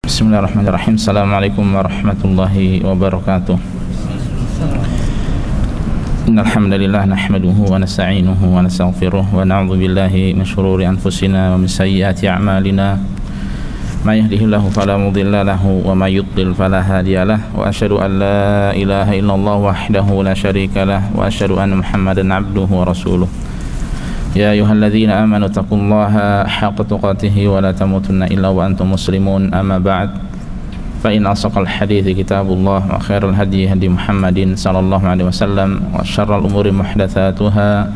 Bismillahirrahmanirrahim. Assalamualaikum warahmatullahi wabarakatuh. Innal hamdalillah nahmaduhu wa nasta'inuhu wa nastaghfiruh wa na'udzu billahi min shururi anfusina wa min sayyiati a'malina. May yahdihillahu fala mudilla lahu wa may yudlil fala hadiyalah. Wa asyhadu an la ilaha illallah wahdahu la syarika lah wa asyhadu anna Muhammadan 'abduhu wa rasuluh. Ya ayyuhalladzina amanu taqullaha haqqa tuqatih wa la tamutunna illa wa antum muslimun. Amma ba'd. Fa in asaqal hadithi kitabullah wa khairal hadi hadi Muhammadin sallallahu alaihi wasallam wa syarrul umuri muhdatsatuha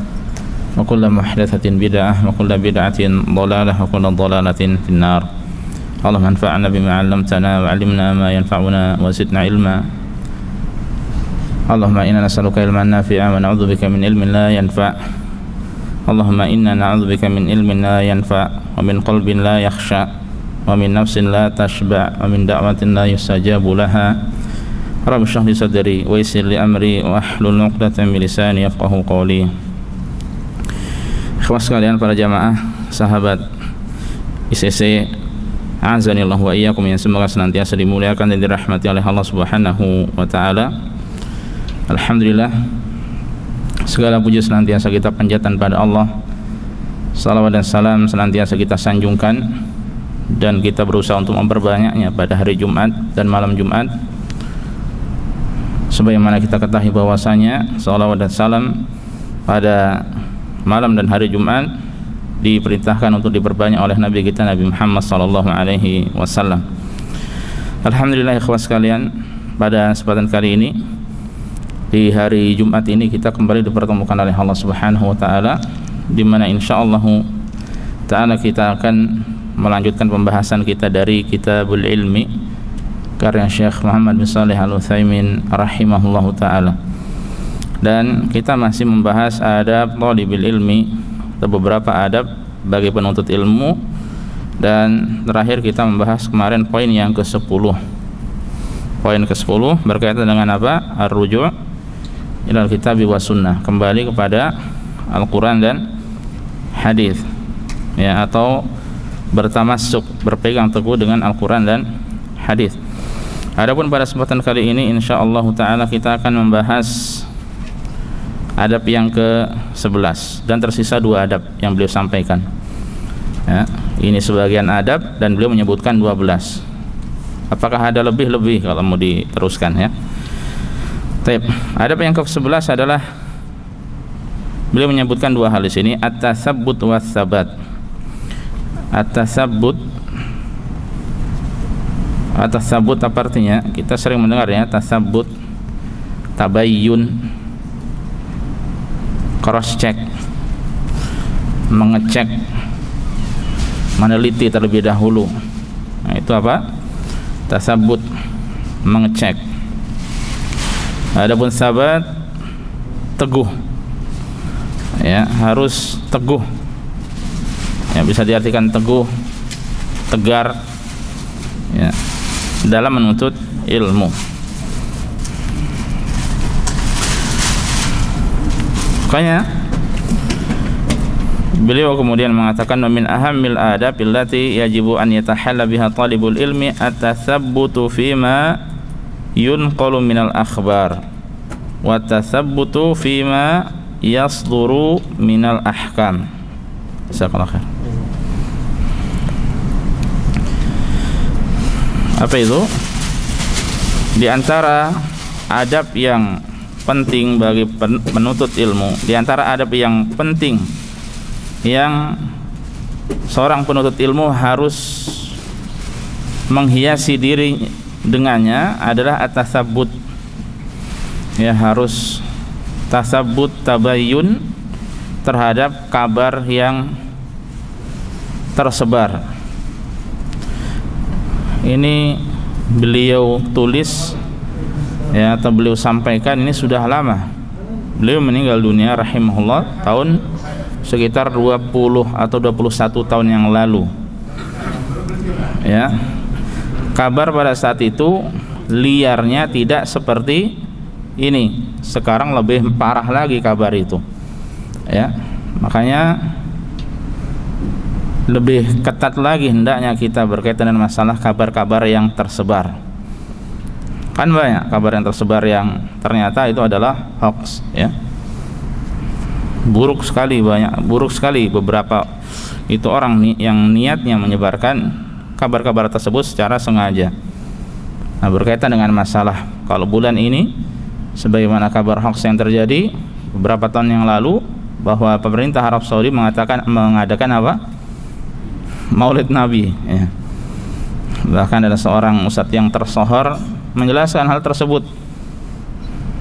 wa kullu muhdatsatin bid'ah wa kullu bid'atin dhalalah wa kullu dhalalatin finnar. Allahumma anfa'na bima 'allamtana wa 'allimna ma yanfa'una wa zidna ilma. Allahumma inna nas'aluka ilman nafi'an wa na'udzubika min ilmin la yanfa'. Allahumma inna na'udzubika min ilmin la yanfa' wa min qalbin la yakhsha wa min nafsin la tashba' wa min da'watin la yustajabu laha. Rabbi shrah li sadri wa yassir li amri wa hlul 'uqdatam min lisani yafqahu qawli. Ikhwas sekalian, para jamaah, sahabat ICC, azanillah wa iyyakum, yang semoga senantiasa dimuliakan dan dirahmati oleh Allah Subhanahu wa taala. Alhamdulillah, segala puji senantiasa kita panjatkan pada Allah. Salawat dan salam senantiasa kita sanjungkan dan kita berusaha untuk memperbanyaknya pada hari Jumat dan malam Jumat. Sebagaimana kita ketahui bahwasanya salawat dan salam pada malam dan hari Jumat diperintahkan untuk diperbanyak oleh Nabi kita Nabi Muhammad sallallahu alaihi wasallam. Alhamdulillah, ikhwas sekalian, pada kesempatan kali ini, di hari Jumat ini, kita kembali dipertemukan oleh Allah Subhanahu wa taala, di mana insyaallah taala kita akan melanjutkan pembahasan kita dari Kitabul Ilmi karya Syekh Muhammad bin Shalih Al-Utsaimin rahimahullahu taala. Dan kita masih membahas adab thalibil ilmi, atau beberapa adab bagi penuntut ilmu, dan terakhir kita membahas kemarin poin yang ke-10. Poin ke-10 berkaitan dengan apa? Ar-ruju' ilal kitabi wa sunnah, kembali kepada Al-Quran dan hadis, ya, atau bertamassuk, berpegang teguh dengan Al-Quran dan hadis. Adapun pada kesempatan kali ini insyaallah taala kita akan membahas adab yang ke-11, dan tersisa 2 adab yang beliau sampaikan, ya. Ini sebagian adab dan beliau menyebutkan 12. Apakah ada lebih-lebih kalau mau diteruskan, ya? Baik, adab yang ke-11 adalah beliau menyebutkan 2 hal di sini, at-tatsabbut was-sabat. At-tatsabbut apa artinya? Kita sering mendengar, ya, tatsabbut, tabayyun, cross check, mengecek, meneliti terlebih dahulu. Nah, itu apa? Tatsabbut, mengecek. Adapun sabat, teguh, ya, harus teguh, ya, bisa diartikan teguh, tegar, ya, dalam menuntut ilmu. Makanya beliau kemudian mengatakan, min ahammil adab allati yajibu an yatahalla biha talibul ilmi at-tathabbutu fima yunqalu minal akhbar wa tathabbutu fima yasduru minal ahkam. Jazakallahu khair. Apa itu? Di antara adab yang penting bagi penuntut ilmu, di antara adab yang penting yang seorang penuntut ilmu harus menghiasi diri dengannya adalah at-tatsabbut, ya, harus tasabbut, tabayyun terhadap kabar yang tersebar. Ini beliau tulis, ya, atau beliau sampaikan ini sudah lama. Beliau meninggal dunia rahimahullah tahun sekitar 20 atau 21 tahun yang lalu, ya. Kabar pada saat itu liarnya tidak seperti ini. Sekarang lebih parah lagi kabar itu, ya. Makanya lebih ketat lagi hendaknya kita berkaitan dengan masalah kabar-kabar yang tersebar. Kan banyak kabar yang tersebar yang ternyata itu adalah hoax, ya. Buruk sekali beberapa itu orang yang niatnya menyebarkan kabar-kabar tersebut secara sengaja. Nah, berkaitan dengan masalah kalau bulan ini, sebagaimana kabar hoax yang terjadi beberapa tahun yang lalu bahwa pemerintah Arab Saudi mengadakan apa? Maulid Nabi, ya. Bahkan ada seorang ustadz yang tersohor menjelaskan hal tersebut,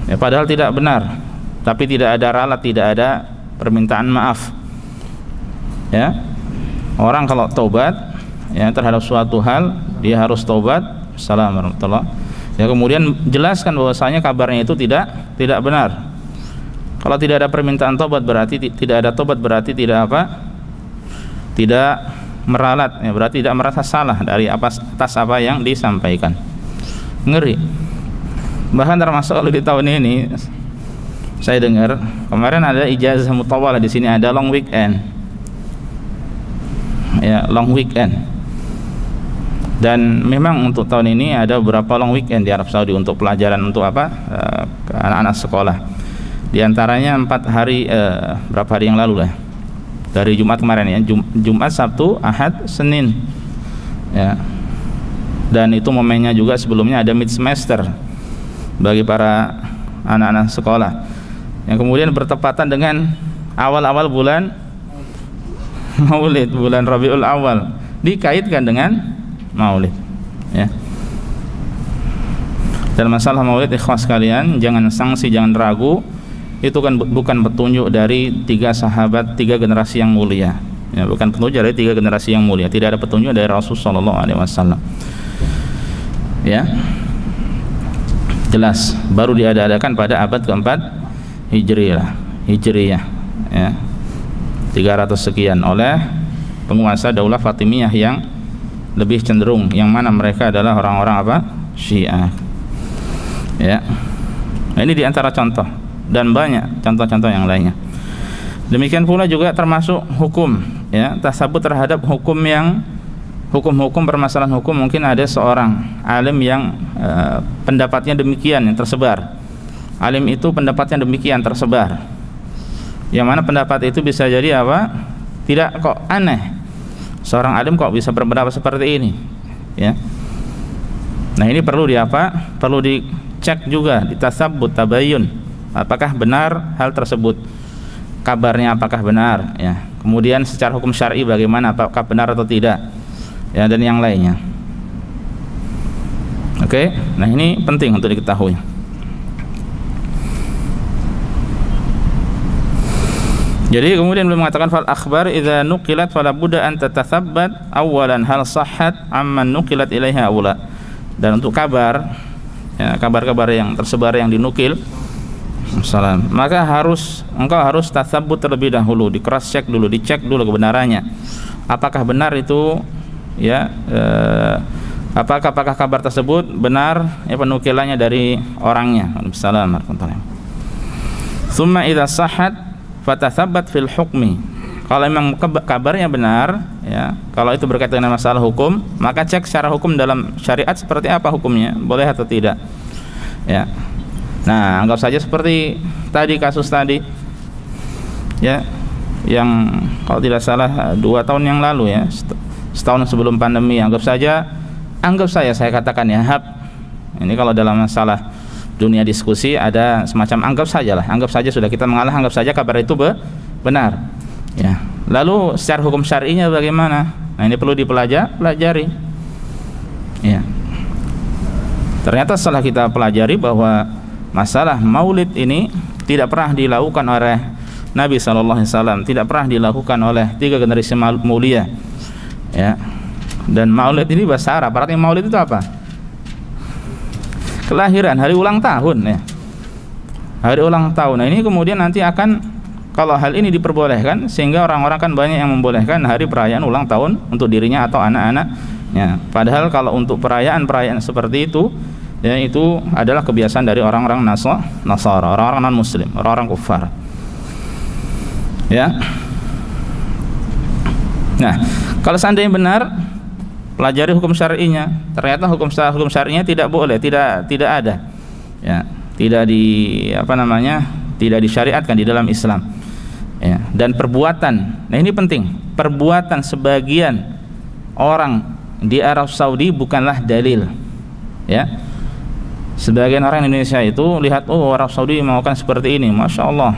ya, padahal tidak benar, tapi tidak ada ralat, tidak ada permintaan maaf, ya. Orang kalau taubat, ya, terhadap suatu hal dia harus taubat. Assalamualaikum warahmatullahi wabarakatuh. Ya, kemudian jelaskan bahwasanya kabarnya itu tidak benar. Kalau tidak ada permintaan taubat berarti tidak ada taubat, berarti tidak meralat, ya, berarti tidak merasa salah dari atas apa yang disampaikan. Ngeri. Bahkan termasuk kalau di tahun ini saya dengar kemarin ada ijazah mutawalah, di sini ada long weekend, ya, long weekend. Dan memang untuk tahun ini ada beberapa long weekend di Arab Saudi untuk pelajaran untuk apa, anak-anak sekolah. Di antaranya 4 hari, berapa hari yang lalu lah, dari Jumat kemarin, ya, Jumat, Sabtu, Ahad, Senin, ya. Dan itu momennya juga sebelumnya ada mid semester bagi para anak-anak sekolah, yang kemudian bertepatan dengan awal-awal bulan Maulid, bulan Rabiul Awal, dikaitkan dengan Maulid, ya. Dan masalah Maulid, ikhwas sekalian, jangan sangsi, jangan ragu. Itu kan bukan petunjuk dari 3 sahabat, 3 generasi yang mulia, ya, bukan petunjuk dari 3 generasi yang mulia. Tidak ada petunjuk dari Rasulullah SAW, ya. Jelas baru diadakan pada abad keempat Hijriyah, ya, 300 sekian oleh penguasa Daulah Fatimiyah yang lebih cenderung, yang mana mereka adalah orang-orang apa? Syiah, ya. Nah, ini diantara contoh, dan banyak contoh-contoh yang lainnya. Demikian pula juga termasuk hukum, ya, tasabut terhadap hukum permasalahan hukum. Mungkin ada seorang alim yang pendapatnya demikian yang tersebar. Alim itu pendapatnya demikian tersebar, yang mana pendapat itu bisa jadi apa? Tidak, kok aneh, seorang alim kok bisa berpendapat seperti ini, ya. Nah, ini perlu perlu dicek juga, ditasabut, tabayun, apakah benar hal tersebut, kabarnya apakah benar, ya. Kemudian secara hukum syar'i bagaimana, apakah benar atau tidak, ya, dan yang lainnya. Oke, nah ini penting untuk diketahui. Jadi kemudian beliau mengatakan fal akhbar idza nuqilat fala budda an tatathabbat awalan hal sahhat amman nuqilat ilaiha awla. Dan untuk kabar, ya, kabar-kabar yang tersebar yang dinukil, maka engkau harus tasabbut terlebih dahulu, di cross check dulu, dicek dulu kebenarannya, apakah benar itu, ya, apakah kabar tersebut benar, ya, penukilannya dari orangnya. Assalamualaikum. Summa idza sahhat fatathabbat fil hukmi. Kalau memang kabarnya benar, ya, kalau itu berkaitan dengan masalah hukum, maka cek secara hukum dalam syariat seperti apa hukumnya, boleh atau tidak, ya. Nah, anggap saja seperti tadi, kasus tadi, ya, yang kalau tidak salah 2 tahun yang lalu, ya, setahun sebelum pandemi. Anggap saya katakan, ya, ini kalau dalam masalah dunia diskusi ada semacam anggap saja sudah kita mengalah, anggap saja kabar itu benar, ya. Lalu secara hukum syar'inya bagaimana? Nah, ini perlu dipelajari, ya. Ternyata setelah kita pelajari bahwa masalah maulid ini tidak pernah dilakukan oleh Nabi SAW, tidak pernah dilakukan oleh 3 generasi mulia, ya. Dan maulid ini bahasa Arab, artinya maulid itu apa? Kelahiran, hari ulang tahun, ya. Hari ulang tahun. Nah, ini kemudian nanti akan, kalau hal ini diperbolehkan, sehingga orang-orang kan banyak yang membolehkan hari perayaan ulang tahun untuk dirinya atau anak-anaknya. Padahal kalau untuk perayaan seperti itu, ya, itu adalah kebiasaan dari orang-orang Nasara, orang-orang non-muslim, orang-orang kufar, ya. Nah, kalau seandainya benar, pelajari hukum syar'inya. Ternyata hukum syar'inya tidak boleh, tidak ada. Ya, tidak tidak disyariatkan di dalam Islam. Ya, dan perbuatan. Nah, ini penting. Perbuatan sebagian orang di Arab Saudi bukanlah dalil. Ya. Sebagian orang Indonesia itu lihat, oh, Arab Saudi melakukan seperti ini, Masya Allah.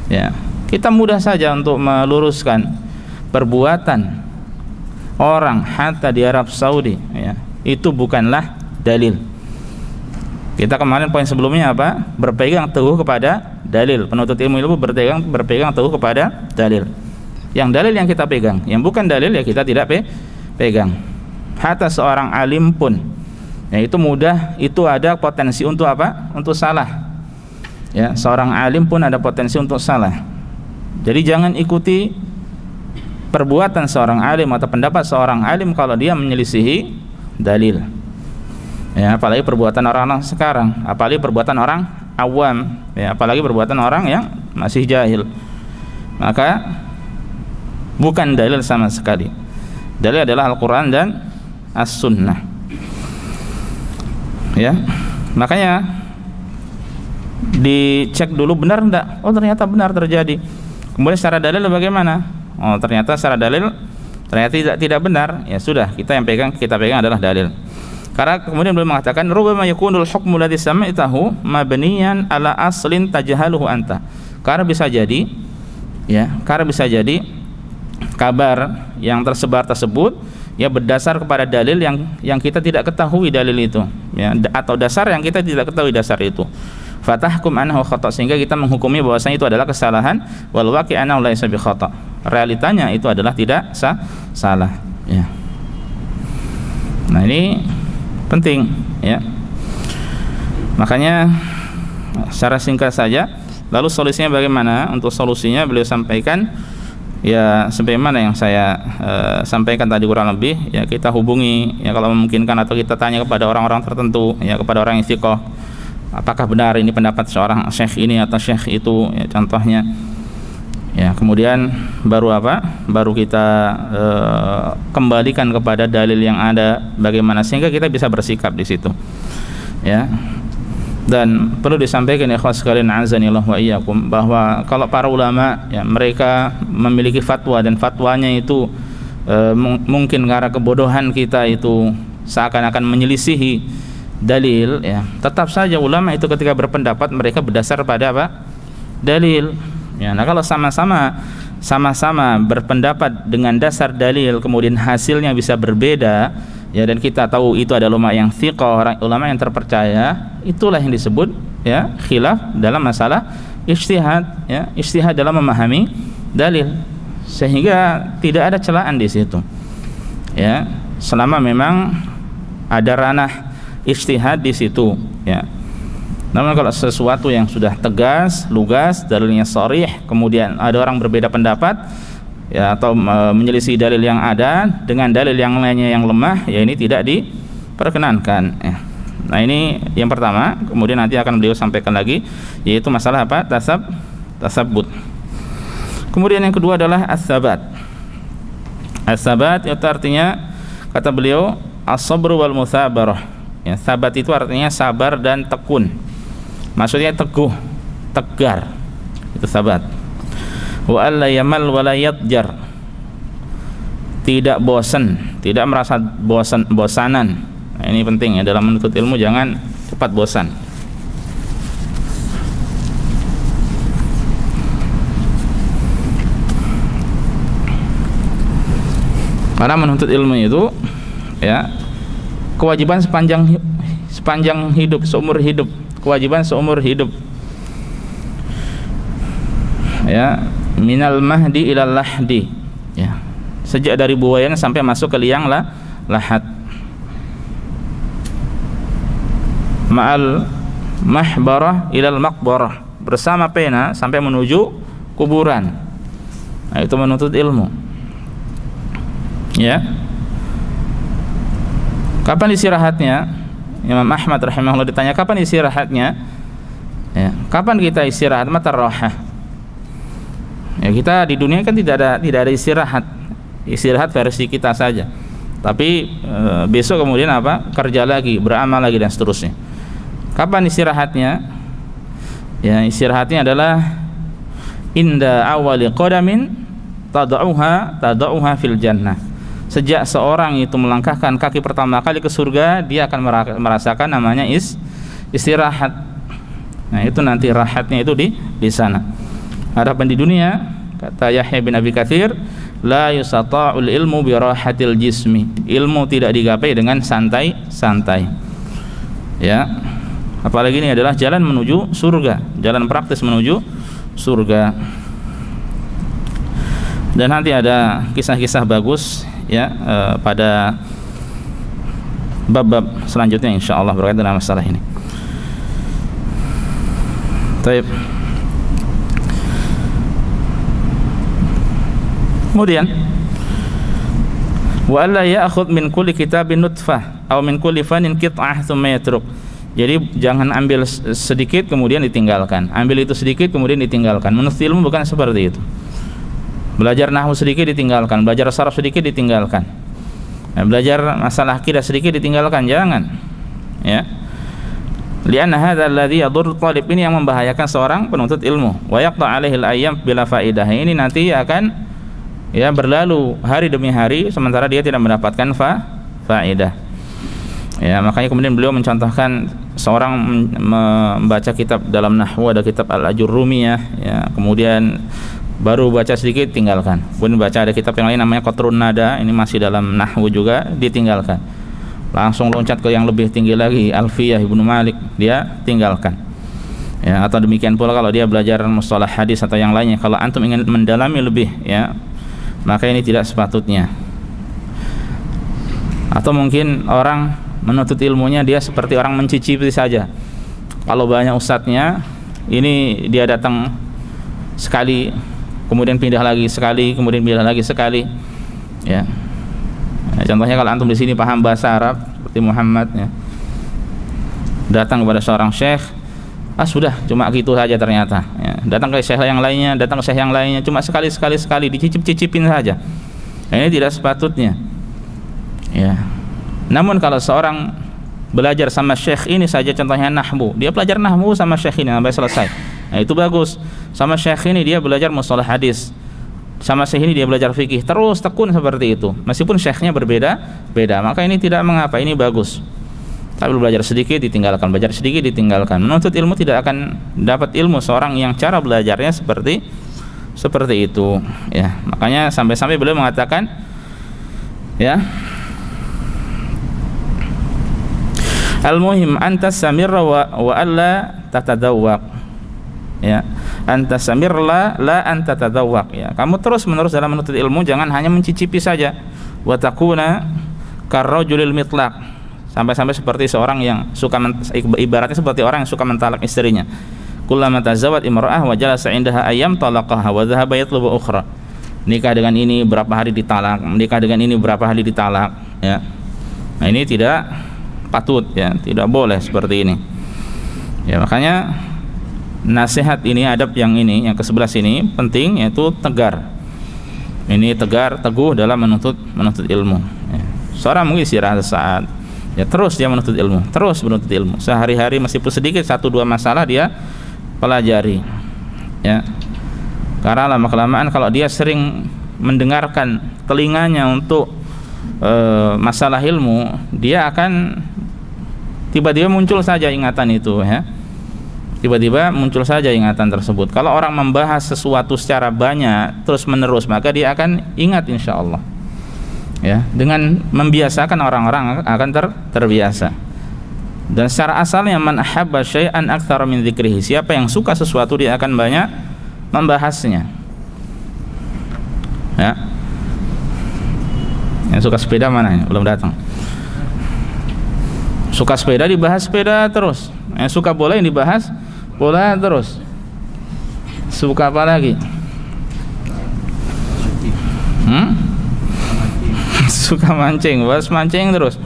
Ya, kita mudah saja untuk meluruskan perbuatan orang hatta di Arab Saudi, ya, itu bukanlah dalil. Kita kemarin poin sebelumnya apa? Berpegang teguh kepada dalil. Penuntut ilmu itu berpegang teguh kepada dalil. Yang dalil yang kita pegang, yang bukan dalil ya kita tidak pegang. Hatta seorang alim pun, ya, itu mudah, itu ada potensi untuk apa? Untuk salah. Ya, seorang alim pun ada potensi untuk salah. Jadi jangan ikuti perbuatan seorang alim atau pendapat seorang alim kalau dia menyelisihi dalil. Ya, apalagi perbuatan orang-orang sekarang, apalagi perbuatan orang awam, ya, apalagi perbuatan orang yang masih jahil. Maka bukan dalil sama sekali. Dalil adalah Al-Quran dan As-Sunnah. Ya, makanya dicek dulu benar enggak. Oh, ternyata benar terjadi. Kemudian secara dalil bagaimana? Oh, ternyata secara dalil ternyata tidak benar. Ya sudah, kita pegang adalah dalil. Karena kemudian beliau mengatakan rubbama yakunul hukmu alladhi sami'tahu mabniyan ala aslin tajhaluhu anta. Karena bisa jadi kabar yang tersebar tersebut ya berdasar kepada dalil yang kita tidak ketahui dalil itu, ya, atau dasar yang kita tidak ketahui dasar itu. Fatahkum anhu khata', sehingga kita menghukumi bahwasanya itu adalah kesalahan, wal waqi'ana laysa bi khata'. Realitanya itu adalah tidak salah, ya. Nah, ini penting, ya. Makanya secara singkat saja, lalu solusinya bagaimana? Untuk solusinya beliau sampaikan ya sebagaimana yang saya sampaikan tadi kurang lebih, ya, kita hubungi, ya, kalau memungkinkan, atau kita tanya kepada orang-orang tertentu, ya, kepada orang istiqoh, apakah benar ini pendapat seorang syekh ini atau syekh itu, ya, contohnya, ya. Kemudian baru kita kembalikan kepada dalil yang ada bagaimana, sehingga kita bisa bersikap di situ, ya. Dan perlu disampaikan, ikhwas sekalian, azanillah wa iyyakum, bahwa kalau para ulama, ya, mereka memiliki fatwa dan fatwanya itu mungkin karena kebodohan kita itu seakan-akan menyelisihi dalil, ya, tetap saja ulama itu ketika berpendapat mereka berdasar pada apa? Dalil. Ya, nah, kalau sama-sama berpendapat dengan dasar dalil, kemudian hasilnya bisa berbeda, ya, dan kita tahu itu ada ulama yang thiqah, ulama yang terpercaya, itulah yang disebut, ya, khilaf dalam masalah ijtihad, ya, ijtihad dalam memahami dalil, sehingga tidak ada celaan di situ, ya, selama memang ada ranah ijtihad di situ, ya. Namun kalau sesuatu yang sudah tegas, lugas, dalilnya sharih, kemudian ada orang berbeda pendapat, ya, atau menyelisih dalil yang ada dengan dalil yang lainnya yang lemah, ya, ini tidak diperkenankan, ya. Nah, ini yang pertama. Kemudian nanti akan beliau sampaikan lagi, yaitu masalah apa? Tasabbut. Kemudian yang kedua adalah as-sabat. As-sabat itu artinya, kata beliau, as-sabru wal mutsabarah. Ya, sabat itu artinya sabar dan tekun. Maksudnya teguh, tegar. Itu sabat. Wa alla yamal wa la yatjar. Tidak bosan, tidak merasa bosanan. Nah, ini penting, ya, dalam menuntut ilmu, jangan cepat bosan. Karena menuntut ilmu itu, ya, kewajiban sepanjang hidup, seumur hidup, kewajiban seumur hidup, ya, minal mahdi ilal lahdi, ya, sejak dari buayan sampai masuk ke liang lahat, ma'al mahbarah ilal maqbarah, bersama pena sampai menuju kuburan. Nah, itu menuntut ilmu, ya. Kapan istirahatnya? Imam Ahmad rahimahullah ditanya kapan istirahatnya, ya, kapan kita istirahat? Mata rohah. Ya, kita di dunia kan tidak ada istirahat, istirahat versi kita saja. Tapi besok kemudian apa? Kerja lagi, beramal lagi dan seterusnya. Kapan istirahatnya? Ya, istirahatnya adalah inda awali qadamin tada'uha fil jannah. Sejak seorang itu melangkahkan kaki pertama kali ke surga, dia akan merasakan namanya istirahat. Nah, itu nanti rahatnya itu di sana. Adapun di dunia, kata Yahya bin Abi Katsir, la yusata'ul ilmu bi rahatil jismi. Ilmu tidak digapai dengan santai-santai. Ya. Apalagi ini adalah jalan menuju surga, jalan praktis menuju surga. Dan nanti ada kisah-kisah bagus ya pada bab-bab selanjutnya insyaallah berkaitan dengan masalah ini. Baik. Kemudian wa alla ya'khudh min kulli kitabin nutfah aw min kulli fanin qit'ah thumma yatruk. Jadi jangan ambil sedikit kemudian ditinggalkan. Ambil itu sedikit kemudian ditinggalkan. Menuntut ilmu bukan seperti itu. Belajar nahwu sedikit ditinggalkan, belajar saraf sedikit ditinggalkan. Belajar masalah akidah sedikit ditinggalkan, jangan. Ya. Lianna hadzal ladzi yadurru talib, ini yang membahayakan seorang penuntut ilmu. Wa yaqta 'alaihi al-ayyam bila faidah. Ini nanti akan ya berlalu hari demi hari sementara dia tidak mendapatkan faedah. Ya, makanya kemudian beliau mencontohkan seorang membaca kitab dalam nahwu, ada kitab Al-Ajurrumiyah ya, kemudian baru baca sedikit tinggalkan. Kemudian baca ada kitab yang lain namanya Qatrun Nada, ini masih dalam nahwu juga, ditinggalkan. Langsung loncat ke yang lebih tinggi lagi, Alfiyah Ibnu Malik, dia tinggalkan. Ya, atau demikian pula kalau dia belajar mustalah hadis atau yang lainnya, kalau antum ingin mendalami lebih ya, maka ini tidak sepatutnya. Atau mungkin orang menuntut ilmunya dia seperti orang mencicipi saja. Kalau banyak ustadznya, ini dia datang sekali, kemudian pindah lagi sekali, kemudian pindah lagi sekali. Ya. Nah, contohnya kalau antum di sini paham bahasa Arab seperti Muhammad, ya, datang kepada seorang syekh, sudah cuma gitu saja ternyata. Ya. Datang ke syekh yang lainnya, datang ke syekh yang lainnya, cuma sekali dicicip-cicipin saja. Nah, ini tidak sepatutnya. Ya. Namun kalau seorang belajar sama syekh ini saja, contohnya nahwu, dia belajar nahwu sama syekh ini sampai selesai, nah itu bagus. Sama syekh ini dia belajar mustalah hadis, sama syekh ini dia belajar fikih, terus tekun seperti itu, meskipun syekhnya berbeda, maka ini tidak mengapa, ini bagus. Tapi belajar sedikit ditinggalkan, belajar sedikit ditinggalkan. Menuntut ilmu tidak akan dapat ilmu seorang yang cara belajarnya seperti itu ya. Makanya sampai-sampai beliau mengatakan ya, al-muhim antas samirra wa alla tatadawwaq. Ya, antas samirra la anta tatadawwaq. Ya, kamu terus menerus dalam menuntut ilmu, jangan hanya mencicipi saja. Wa takuna karrajulil mitlaq. Sampai-sampai seperti seorang yang suka, ibaratnya seperti orang yang suka mentalak istrinya. Kullama tazawwaj imra'ah wa jalasa 'indaha ayyam talaqaha wa dhahaba yatlubu ukhra. Nikah dengan ini berapa hari ditalak, nikah dengan ini berapa hari ditalak, ya. Nah, ini tidak patut ya, tidak boleh seperti ini ya. Makanya nasihat ini, adab yang ini, yang ke-11 ini penting, yaitu tegar. Ini tegar, teguh dalam menuntut ilmu ya. Seorang mungkin istirahat sesaat ya, terus dia menuntut ilmu, terus menuntut ilmu sehari-hari, meskipun sedikit 1-2 masalah dia pelajari ya. Karena lama-kelamaan kalau dia sering mendengarkan telinganya untuk masalah ilmu, dia akan tiba-tiba muncul saja ingatan itu ya. Tiba-tiba muncul saja ingatan tersebut. Kalau orang membahas sesuatu secara banyak terus menerus, maka dia akan ingat insyaallah. Ya, dengan membiasakan orang-orang akan terbiasa. Dan secara asalnya man ahabba syai'an aktsara min dzikrihi. Siapa yang suka sesuatu dia akan banyak membahasnya. Ya. Yang suka sepeda mana? Belum datang. Suka sepeda dibahas sepeda terus. Yang suka bola yang dibahas bola terus. Suka apa lagi? Suka mancing, bahas mancing terus.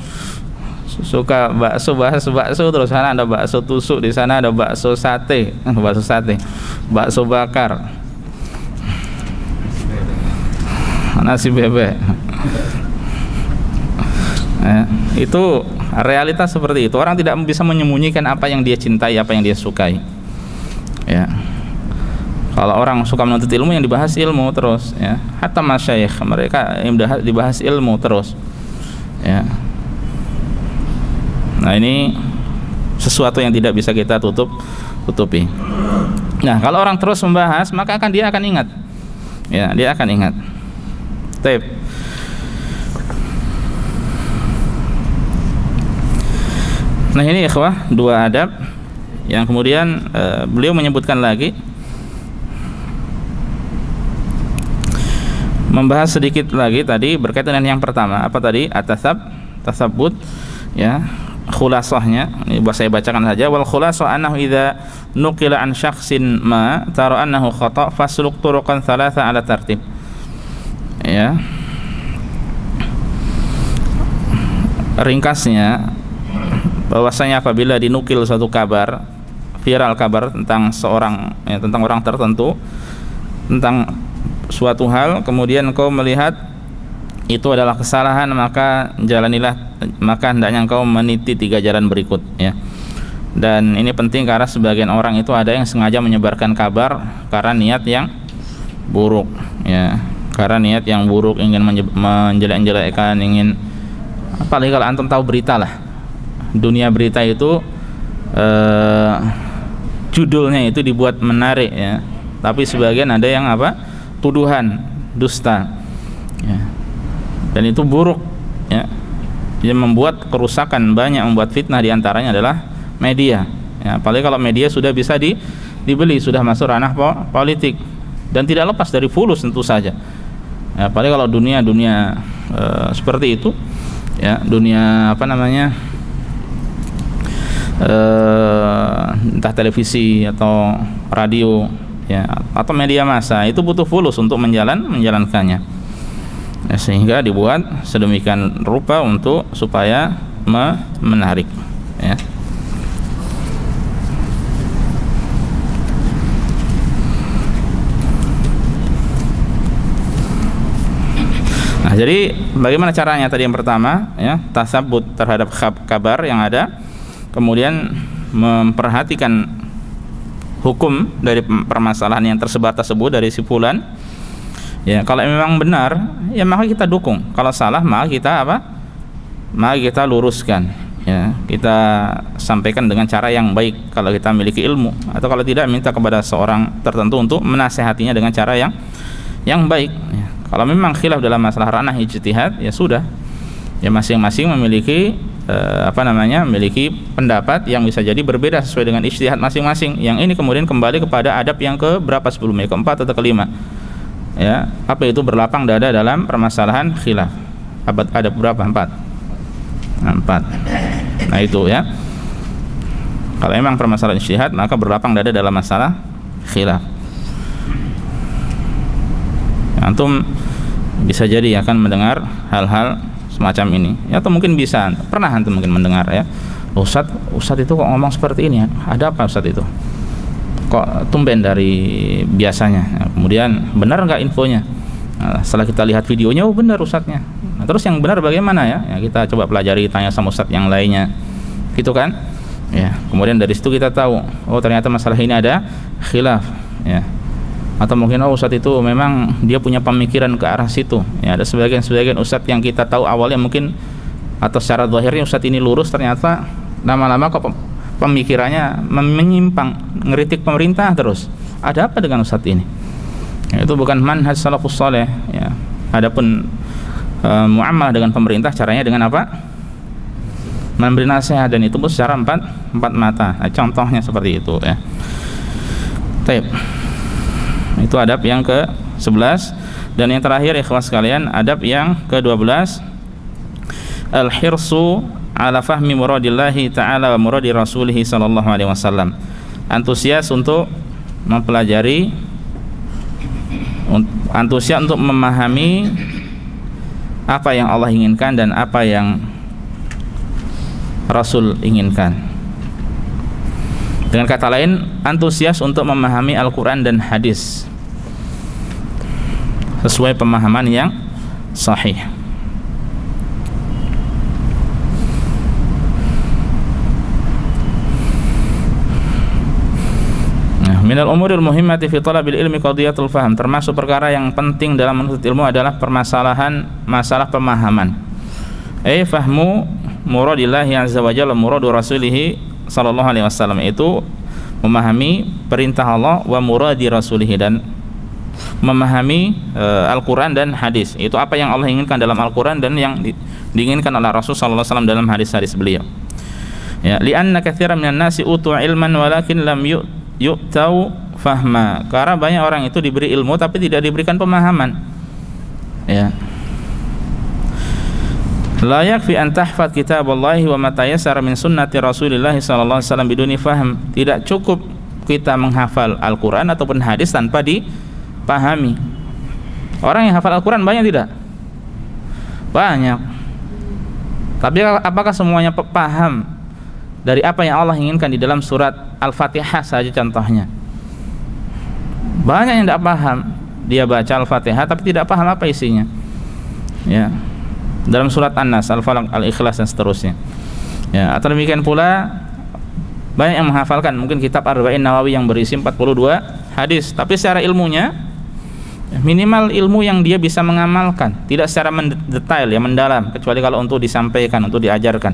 Suka bakso, bahas bakso terus. Sana ada bakso tusuk, di sana ada bakso sate, bakso bakar. nasi bebek. Itu realitas seperti itu. Orang tidak bisa menyembunyikan apa yang dia cintai, apa yang dia sukai. Ya. Kalau orang suka menuntut ilmu, yang dibahas ilmu terus, ya. Hatta masyayikh mereka yang dibahas ilmu terus. Ya. Nah, ini sesuatu yang tidak bisa kita tutupi. Nah, kalau orang terus membahas, maka dia akan ingat. Ya, dia akan ingat. Taib. Nah, ini ikhwah, dua adab yang kemudian beliau menyebutkan lagi, membahas sedikit lagi tadi berkaitan dengan yang pertama. Apa tadi? At-tasabbut, ya. Khulasahnya, ini saya bacakan saja. Wal khulasah annahu idza nuqila an syakhsin ma tara annahu khata' fasluk turuqan thalatha ala tartib. Ya. Ringkasnya, bahwasanya apabila dinukil suatu kabar, viral kabar tentang seorang, ya, tentang orang tertentu, tentang suatu hal, kemudian engkau melihat itu adalah kesalahan, maka hendaknya engkau meniti 3 jalan berikut, ya. Dan ini penting karena sebagian orang itu ada yang sengaja menyebarkan kabar karena niat yang buruk, ya. Karena niat yang buruk, ingin menjelek-jelekkan, ingin, apalagi kalau antum tahu berita lah, dunia berita itu judulnya itu dibuat menarik, ya. Tapi sebagian ada yang tuduhan, dusta, ya. Dan itu buruk, ya. Yang membuat kerusakan banyak, membuat fitnah, diantaranya adalah media, ya. Apalagi kalau media sudah bisa dibeli, sudah masuk ranah politik, dan tidak lepas dari fulus tentu saja, ya. Apalagi kalau dunia seperti itu, ya, dunia entah televisi atau radio, ya, atau media massa, itu butuh fulus untuk menjalankannya. Ya, sehingga dibuat sedemikian rupa supaya menarik, ya. Nah, jadi bagaimana caranya tadi? Yang pertama, ya, tasabbut terhadap kabar yang ada, kemudian memperhatikan hukum dari permasalahan yang tersebar tersebut dari si fulan. Ya, kalau memang benar, ya maka kita dukung. Kalau salah, maka kita luruskan, ya. Kita sampaikan dengan cara yang baik kalau kita memiliki ilmu, atau kalau tidak, minta kepada seorang tertentu untuk menasehatinya dengan cara yang baik, ya. Kalau memang khilaf dalam masalah ranah ijtihad, ya sudah, ya, masing-masing memiliki memiliki pendapat yang bisa jadi berbeda sesuai dengan ijtihad masing-masing. Yang ini kemudian kembali kepada adab yang keberapa sebelumnya, keempat atau kelima, ya. Apa itu berlapang dada dalam permasalahan khilaf? Adab berapa? 4. Nah, itu, ya. Kalau memang permasalahan ijtihad, maka berlapang dada dalam masalah khilaf. Antum bisa jadi akan mendengar hal-hal semacam ini, ya, atau mungkin pernah antum mungkin mendengar, ya, Ustadz itu kok ngomong seperti ini, ya. Ada apa Ustadz itu? Kok tumben dari biasanya? Nah, kemudian benar nggak infonya? Nah, setelah kita lihat videonya, oh benar Ustadznya. Nah, terus yang benar bagaimana, ya? Ya, kita coba pelajari, tanya sama Ustadz yang lainnya, gitu kan? Ya, kemudian dari situ kita tahu, oh ternyata masalah ini ada khilaf, ya. Atau mungkin Ustadz itu memang dia punya pemikiran ke arah situ, ya. Ada sebagian Ustadz yang kita tahu awalnya mungkin, atau secara zahirnya Ustadz ini lurus, ternyata lama-lama kok pemikirannya menyimpang, ngeritik pemerintah terus. Ada apa dengan Ustadz ini? Ya, itu bukan manhaj salafus saleh, ya. Adapun muamalah dengan pemerintah, caranya dengan apa? Memberi nasihat, dan itu secara empat mata. Nah, contohnya seperti itu, ya. Taib. Itu adab yang ke-11. Dan yang terakhir, ikhwah sekalian, adab yang ke-12, al-hirsu ala fahmi muradillahi ta'ala wa muradi rasulihi sallallahu alaihi wasallam. Antusias untuk mempelajari, antusias untuk memahami apa yang Allah inginkan dan apa yang Rasul inginkan. Dengan kata lain, antusias untuk memahami Al-Quran dan hadis sesuai pemahaman yang sahih. Minal umuril muhimmati fi talabil ilmi qadiyatul faham, termasuk perkara yang penting dalam menuntut ilmu adalah masalah pemahaman. Fahmu muradillahi azza wa jalla muradu rasulih sallallahu alaihi wasallam, itu memahami perintah Allah wa muradi rasulih, dan memahami Al-Qur'an dan hadis. Itu apa yang Allah inginkan dalam Al-Qur'an dan yang diinginkan oleh Rasul sallallahu alaihi wasallam dalam hadis-hadis beliau. Ya, li'anna katsiran minan nasi utu ilman walakin lam yu'tau fahma. Karena banyak orang itu diberi ilmu tapi tidak diberikan pemahaman. Ya. La yakfi an tahfadz kitaballahi wa ma tayassara min sunnati Rasulillah sallallahu alaihi wasallam biduni fahm. Tidak cukup kita menghafal Al-Qur'an ataupun hadis tanpa dipahami. Orang yang hafal Al-Qur'an banyak tidak? Banyak. Tapi apakah semuanya paham dari apa yang Allah inginkan di dalam surat Al-Fatihah saja contohnya? Banyak yang tidak paham. Dia baca Al-Fatihah tapi tidak paham apa isinya. Ya. Dalam surat An-Nas, Al-Falaq, Al-Ikhlas dan seterusnya. Ya, atau demikian pula banyak yang menghafalkan mungkin kitab Arba'in Nawawi yang berisi 42 hadis, tapi secara ilmunya minimal ilmu yang dia bisa mengamalkan, tidak secara mendetail ya, mendalam, kecuali kalau untuk disampaikan, untuk diajarkan.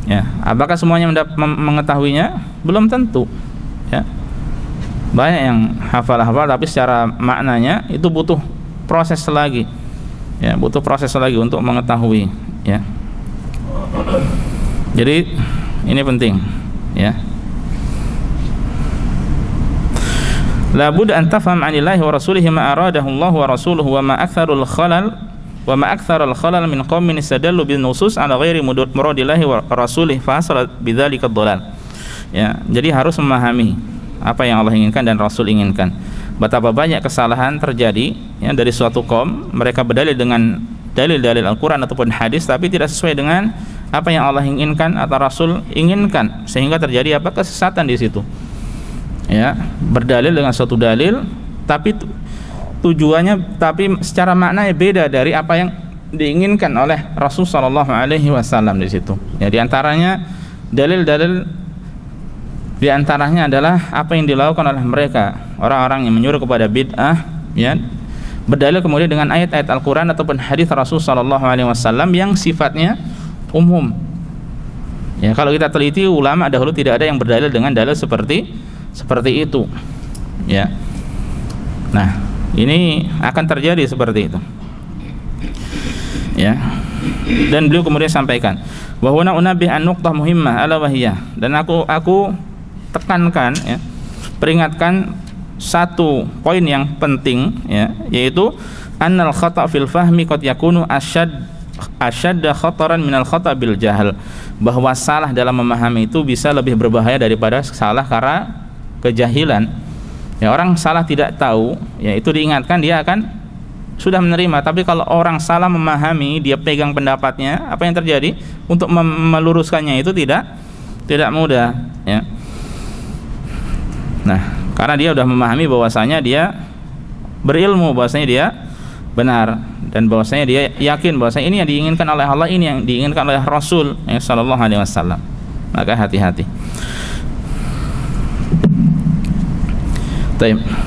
Ya, apakah semuanya mengetahuinya? Belum tentu. Ya. Banyak yang hafal-hafal tapi secara maknanya itu butuh proses lagi. Ya, butuh proses lagi untuk mengetahui, ya. Jadi ini penting, ya. La budda an tafham 'anillahi wa rasulihi ma aradahu Allah wa rasuluhu wa ma aktsarul khalal min qaumin istadallu bin nusus ala ghairi muradillahi wa rasulihi fa hasala bidzalika dhalal. Ya, jadi harus memahami apa yang Allah inginkan dan Rasul inginkan. Betapa banyak kesalahan terjadi ya, dari suatu kaum, mereka berdalil dengan dalil-dalil Al-Quran ataupun hadis tapi tidak sesuai dengan apa yang Allah inginkan atau Rasul inginkan, sehingga terjadi apa? Kesesatan di situ. Ya, berdalil dengan suatu dalil tapi tujuannya, tapi secara maknanya beda dari apa yang diinginkan oleh Rasul sallallahu alaihi wasallam di situ. Ya, di antaranya dalil-dalil, di antaranya adalah apa yang dilakukan oleh mereka, orang-orang yang menyuruh kepada bid'ah, ya, berdalil kemudian dengan ayat-ayat Al-Quran ataupun hadis Rasul sallallahu alaihi wasallam yang sifatnya umum. Ya, kalau kita teliti, ulama dahulu tidak ada yang berdalil dengan dalil seperti itu. Ya. Nah, ini akan terjadi seperti itu. Ya. Dan beliau kemudian sampaikan bahwa unabih an nuqtah muhimmah ala wahiyah, dan aku tekankan, ya, peringatkan satu poin yang penting, ya, yaitu annal khata' fil fahmi qad yakunu asyadda khataran minal khata' bil jahl, bahwa salah dalam memahami itu bisa lebih berbahaya daripada salah karena kejahilan. Ya, orang salah tidak tahu, ya, itu diingatkan dia akan sudah menerima, tapi kalau orang salah memahami, dia pegang pendapatnya, apa yang terjadi? Untuk meluruskannya itu tidak mudah, ya. Nah, karena dia sudah memahami bahwasanya dia berilmu, bahwasanya dia benar, dan bahwasanya dia yakin bahwasanya ini yang diinginkan oleh Allah, ini yang diinginkan oleh Rasul sallallahu alaihi wasallam. Maka hati-hati.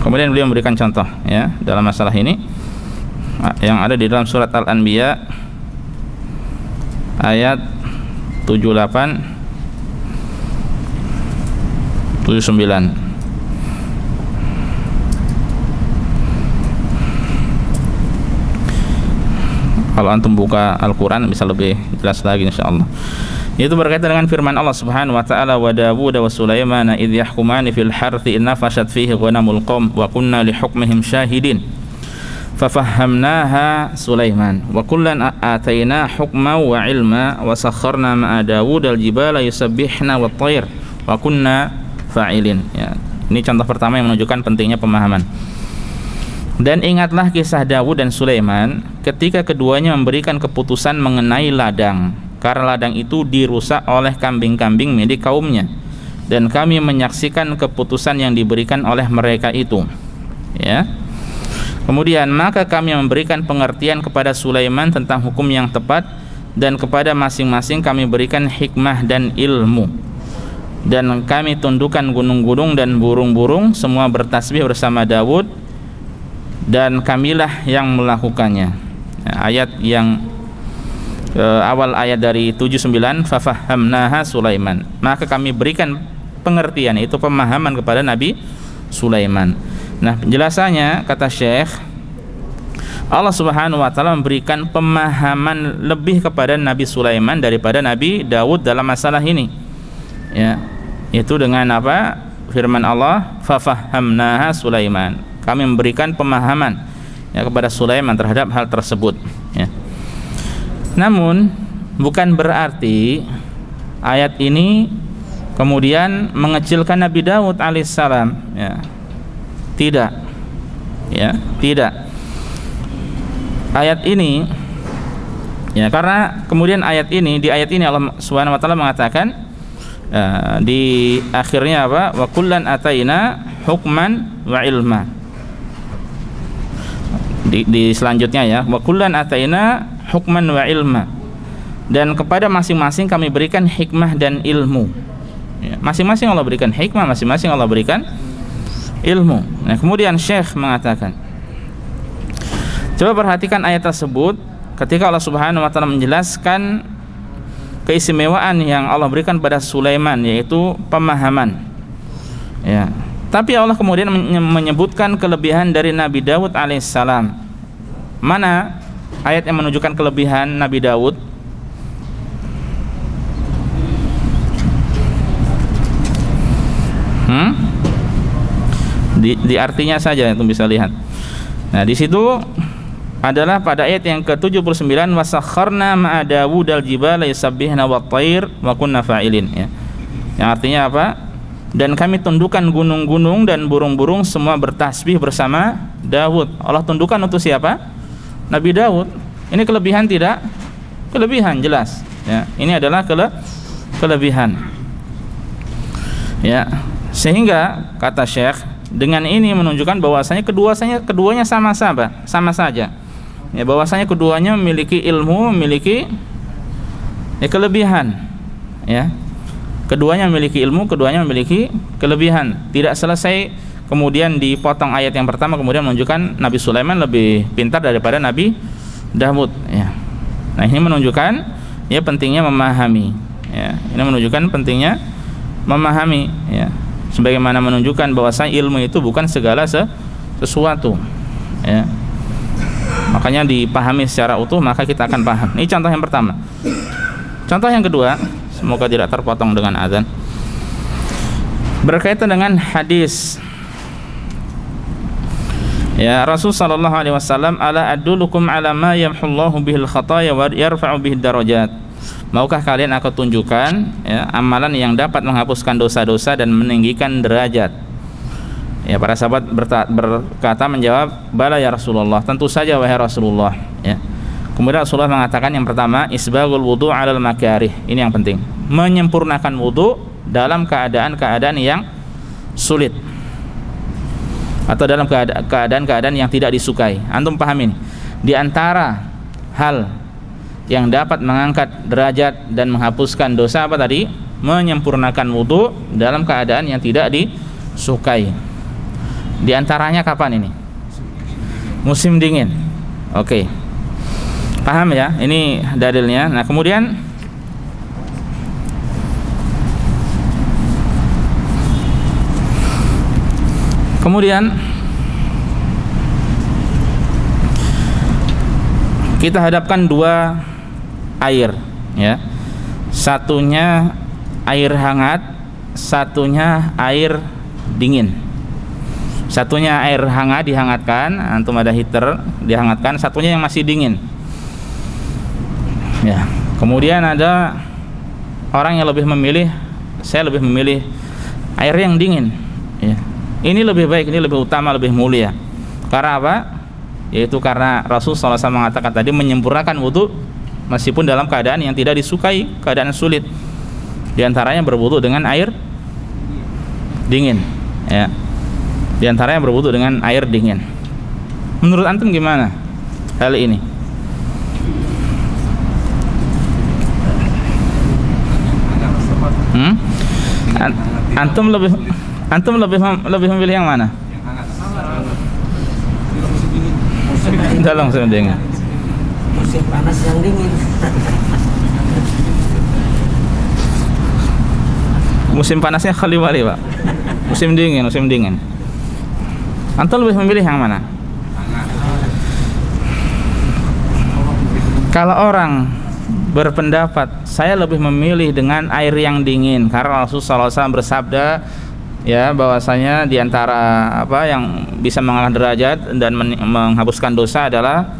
Kemudian beliau memberikan contoh, ya, dalam masalah ini yang ada di dalam surat Al-Anbiya ayat 78 79. Kalau antum buka Al-Quran bisa lebih jelas lagi insyaallah. Itu berkaitan dengan firman Allah Subhanahu wa taala, wa Dawud wa Sulaiman idh yahkumani fil harthi inna fashat fihi ghanamul qaum wa kunna li hukmihim syahidin fafahamnaha Sulaiman wa kullan ataina hukma wa ilma wa sakharna ma'a Dawud al-jibala yusabbihna wat tayr wa kunna fa'ilin. Ya, ini contoh pertama yang menunjukkan pentingnya pemahaman. Dan ingatlah kisah Dawud dan Sulaiman ketika keduanya memberikan keputusan mengenai ladang, karena ladang itu dirusak oleh kambing-kambing milik kaumnya, dan kami menyaksikan keputusan yang diberikan oleh mereka itu. Ya. Kemudian maka kami memberikan pengertian kepada Sulaiman tentang hukum yang tepat, dan kepada masing-masing kami berikan hikmah dan ilmu. Dan kami tundukkan gunung-gunung dan burung-burung, semua bertasbih bersama Daud, dan kamilah yang melakukannya. Ayat yang awal ayat dari 79, fafahamnaha Sulaiman, maka kami berikan pengertian, itu pemahaman kepada Nabi Sulaiman. Nah, penjelasannya kata Syekh, Allah Subhanahu wa taala memberikan pemahaman lebih kepada Nabi Sulaiman daripada Nabi Daud dalam masalah ini. Ya, itu dengan apa? Firman Allah, fafahamnaha Sulaiman. Kami memberikan pemahaman ya kepada Sulaiman terhadap hal tersebut, ya. Namun bukan berarti ayat ini kemudian mengecilkan Nabi Daud alaihissalam, ya. Tidak, ya, tidak. Ayat ini, ya, karena kemudian di ayat ini Allah Subhanahu wa taala mengatakan di akhirnya apa? Wa kullan ataina hukman wa ilma. Di selanjutnya ya, wa kullan ataina hukman wa ilma. Dan kepada masing-masing kami berikan hikmah dan ilmu. Ya, masing-masing Allah berikan hikmah, masing-masing Allah berikan ilmu. Nah, kemudian Syekh mengatakan, coba perhatikan ayat tersebut ketika Allah Subhanahu wa taala menjelaskan keistimewaan yang Allah berikan pada Sulaiman, yaitu pemahaman. Ya. Tapi Allah kemudian menyebutkan kelebihan dari Nabi Daud alaihissalam. Mana ayat yang menunjukkan kelebihan Nabi Daud? Di artinya saja itu bisa lihat. Nah, di situ adalah pada ayat yang ke-79, wasakharna ma'a Dawud al-jibala yusabbihna wat-thair wa kunna fa'ilin, ya. Yang artinya apa? Dan kami tundukkan gunung-gunung dan burung-burung semua bertasbih bersama Daud. Allah tundukkan untuk siapa? Nabi Daud. Ini kelebihan tidak? Kelebihan kebihan, jelas. Ya, ini adalah kelebihan. Ya, sehingga kata Syekh, dengan ini menunjukkan bahwasanya keduanya sama saja. Ya, bahwasanya keduanya memiliki ilmu, memiliki kelebihan. Ya, keduanya memiliki ilmu, keduanya memiliki kelebihan. Tidak selesai kemudian dipotong ayat yang pertama kemudian menunjukkan Nabi Sulaiman lebih pintar daripada Nabi Daud. Ya. Nah, ini menunjukkan ya pentingnya memahami. Ya, ini menunjukkan pentingnya memahami. Ya. Sebagaimana menunjukkan bahwasanya ilmu itu bukan segala sesuatu. Ya. Makanya dipahami secara utuh, maka kita akan paham. Ini contoh yang pertama. Contoh yang kedua, semoga tidak terpotong dengan azan, berkaitan dengan hadis. Ya, Rasul sallallahu alaihi wasallam, ala adullukum ala ma yamhullahu bihil khataya wa yarfa'u bihid darajat. Maukah kalian aku tunjukkan ya, amalan yang dapat menghapuskan dosa-dosa dan meninggikan derajat? Ya, para sahabat berkata, menjawab, bala ya Rasulullah, tentu saja wahai Rasulullah. Ya. Kemudian Rasulullah mengatakan yang pertama, isbagul wudu' alal makarih. Ini yang penting, menyempurnakan wudu dalam keadaan-keadaan yang sulit atau dalam keadaan-keadaan yang tidak disukai. Antum paham ini? Di antara hal yang dapat mengangkat derajat dan menghapuskan dosa apa tadi? Menyempurnakan wudu dalam keadaan yang tidak disukai. Di antaranya kapan ini? Musim dingin. Oke. Paham ya? Ini dalilnya. Nah, kemudian kita hadapkan dua air, ya. Satunya air hangat, satunya air dingin. Satunya air hangat dihangatkan, antum ada heater dihangatkan, satunya yang masih dingin. Ya. Kemudian ada orang yang saya lebih memilih air yang dingin. Ya. Ini lebih baik, ini lebih utama, lebih mulia. Karena apa? Yaitu karena Rasul SAW mengatakan tadi, menyempurnakan wudu meskipun dalam keadaan yang tidak disukai, keadaan sulit. Di antaranya berwudu dengan air dingin. Ya. Di antaranya berwudu dengan air dingin. Menurut antum gimana hal ini? Antum lebih memilih yang mana? Dalam musim dingin. Musim panas yang dingin. Musim panasnya khali-wali, Pak. Musim dingin. Antum lebih memilih yang mana? Kalau orang berpendapat saya lebih memilih dengan air yang dingin karena Rasulullah SAW bersabda ya bahwasanya diantara apa yang bisa mengangkat derajat dan menghapuskan dosa adalah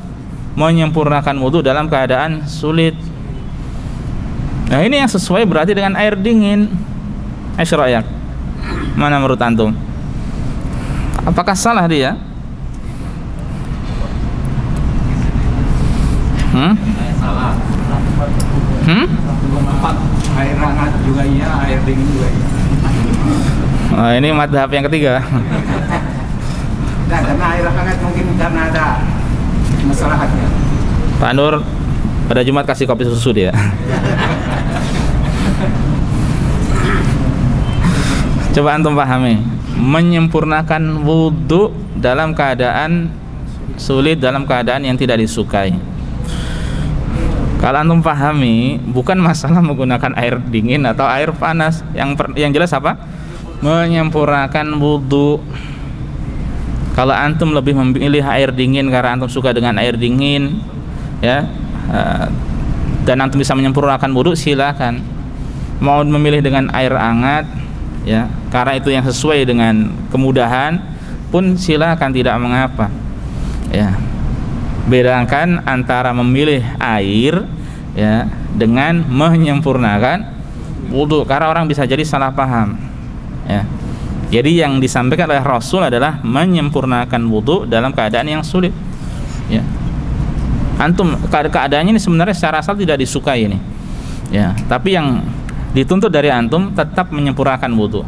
menyempurnakan wudu dalam keadaan sulit. Nah ini yang sesuai berarti dengan air dingin. Asyrayak, mana menurut antum? Apakah salah dia? Salah. Air hangat juga iya, air dingin juga iya. Nah, ini madhab yang ketiga. Nah, karena air hangat mungkin karena ada masalahnya. Pak Nur pada Jumat kasih kopi susu dia. Coba antum pahami, menyempurnakan wudhu dalam keadaan sulit, dalam keadaan yang tidak disukai. Kalau antum pahami, bukan masalah menggunakan air dingin atau air panas. Yang jelas apa? Menyempurnakan wudhu. Kalau antum lebih memilih air dingin karena antum suka dengan air dingin, ya, dan antum bisa menyempurnakan wudhu, silakan. Mau memilih dengan air hangat, ya, karena itu yang sesuai dengan kemudahan pun silakan, tidak mengapa. Ya. Bedakan antara memilih air ya dengan menyempurnakan wudu, karena orang bisa jadi salah paham. Ya. Jadi yang disampaikan oleh Rasul adalah menyempurnakan wudu dalam keadaan yang sulit. Ya. Antum keadaannya ini sebenarnya secara asal tidak disukai ini. Ya, tapi yang dituntut dari antum tetap menyempurnakan wudu.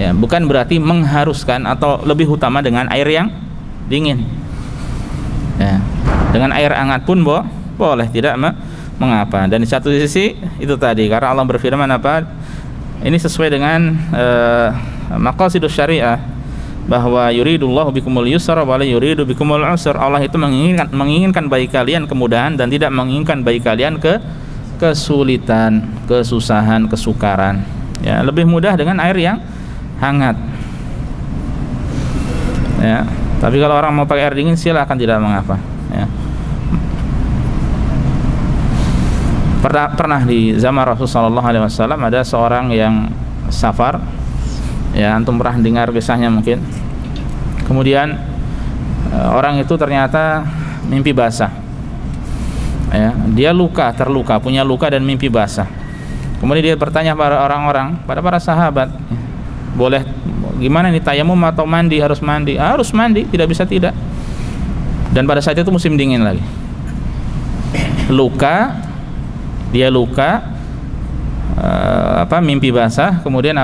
Ya, bukan berarti mengharuskan atau lebih utama dengan air yang dingin. Ya, dengan air hangat pun boleh, tidak mengapa. Dan di satu sisi itu tadi karena Allah berfirman apa? Ini sesuai dengan maqasidus syariah bahwa yuridullahu bikumul yusra wa la yuridu bikumul usra. Allah itu menginginkan bagi kalian kemudahan dan tidak menginginkan bagi kalian kesulitan, kesusahan, kesukaran. Ya, lebih mudah dengan air yang hangat. Ya. Tapi kalau orang mau pakai air dingin silakan, tidak mengapa. Ya. Pernah di zaman Rasulullah SAW ada seorang yang safar. Ya, antum pernah dengar kisahnya mungkin. Kemudian orang itu ternyata mimpi basah. Ya, dia terluka, punya luka dan mimpi basah. Kemudian dia bertanya pada orang-orang, pada para sahabat, boleh gimana nih, tayamum atau mandi? Harus mandi. Harus mandi, tidak bisa tidak. Dan pada saat itu musim dingin lagi. Dia luka mimpi basah, kemudian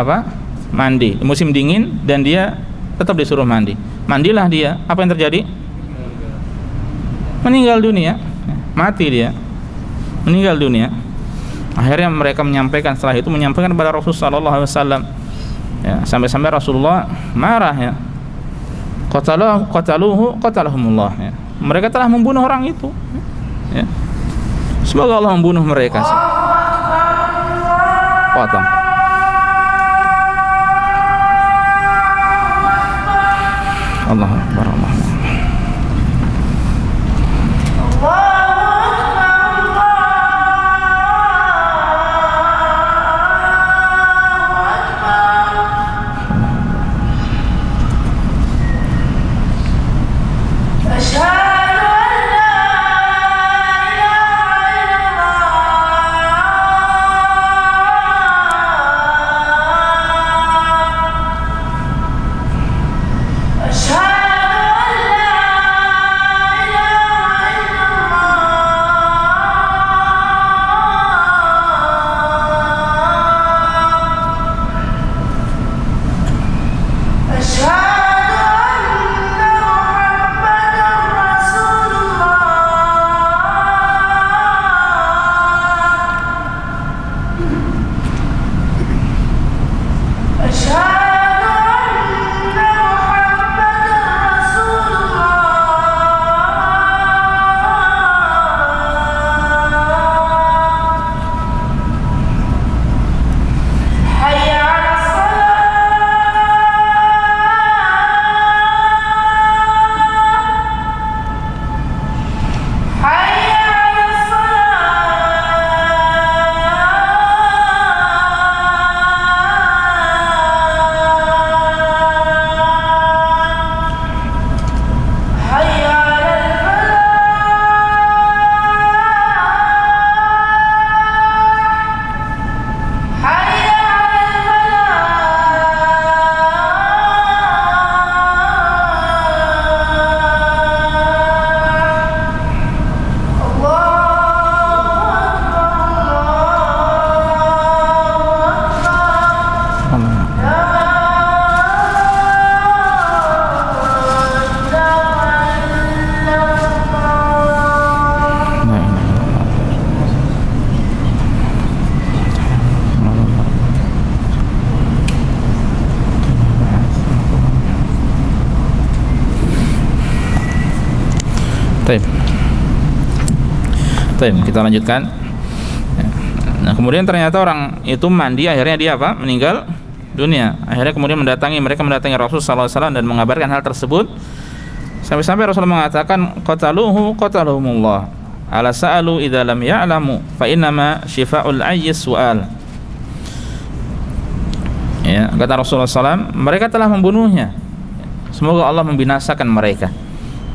mandi. Musim dingin dan dia tetap disuruh mandi. Mandilah dia. Apa yang terjadi? Meninggal dunia. Mati dia. Meninggal dunia. Akhirnya mereka menyampaikan kepada Rasulullah SAW. Ya, sampai-sampai Rasulullah marah ya. Qatalahumullah ya. Mereka telah membunuh orang itu. Ya. Semoga Allah membunuh mereka. Potong. Allahu Akbar. أشهد Baik, kita lanjutkan. Nah, kemudian ternyata orang itu mandi, akhirnya dia apa? Meninggal dunia. Akhirnya kemudian mereka mendatangi Rasul sallallahu alaihi wasallam dan mengabarkan hal tersebut. Sampai-sampai Rasul mengatakan qatalahumullah. Ala sa'alu idza lam ya'lamu fa innama shifa'ul ayyi su'al. Ya, kata Rasulullah SAW, mereka telah membunuhnya. Semoga Allah membinasakan mereka.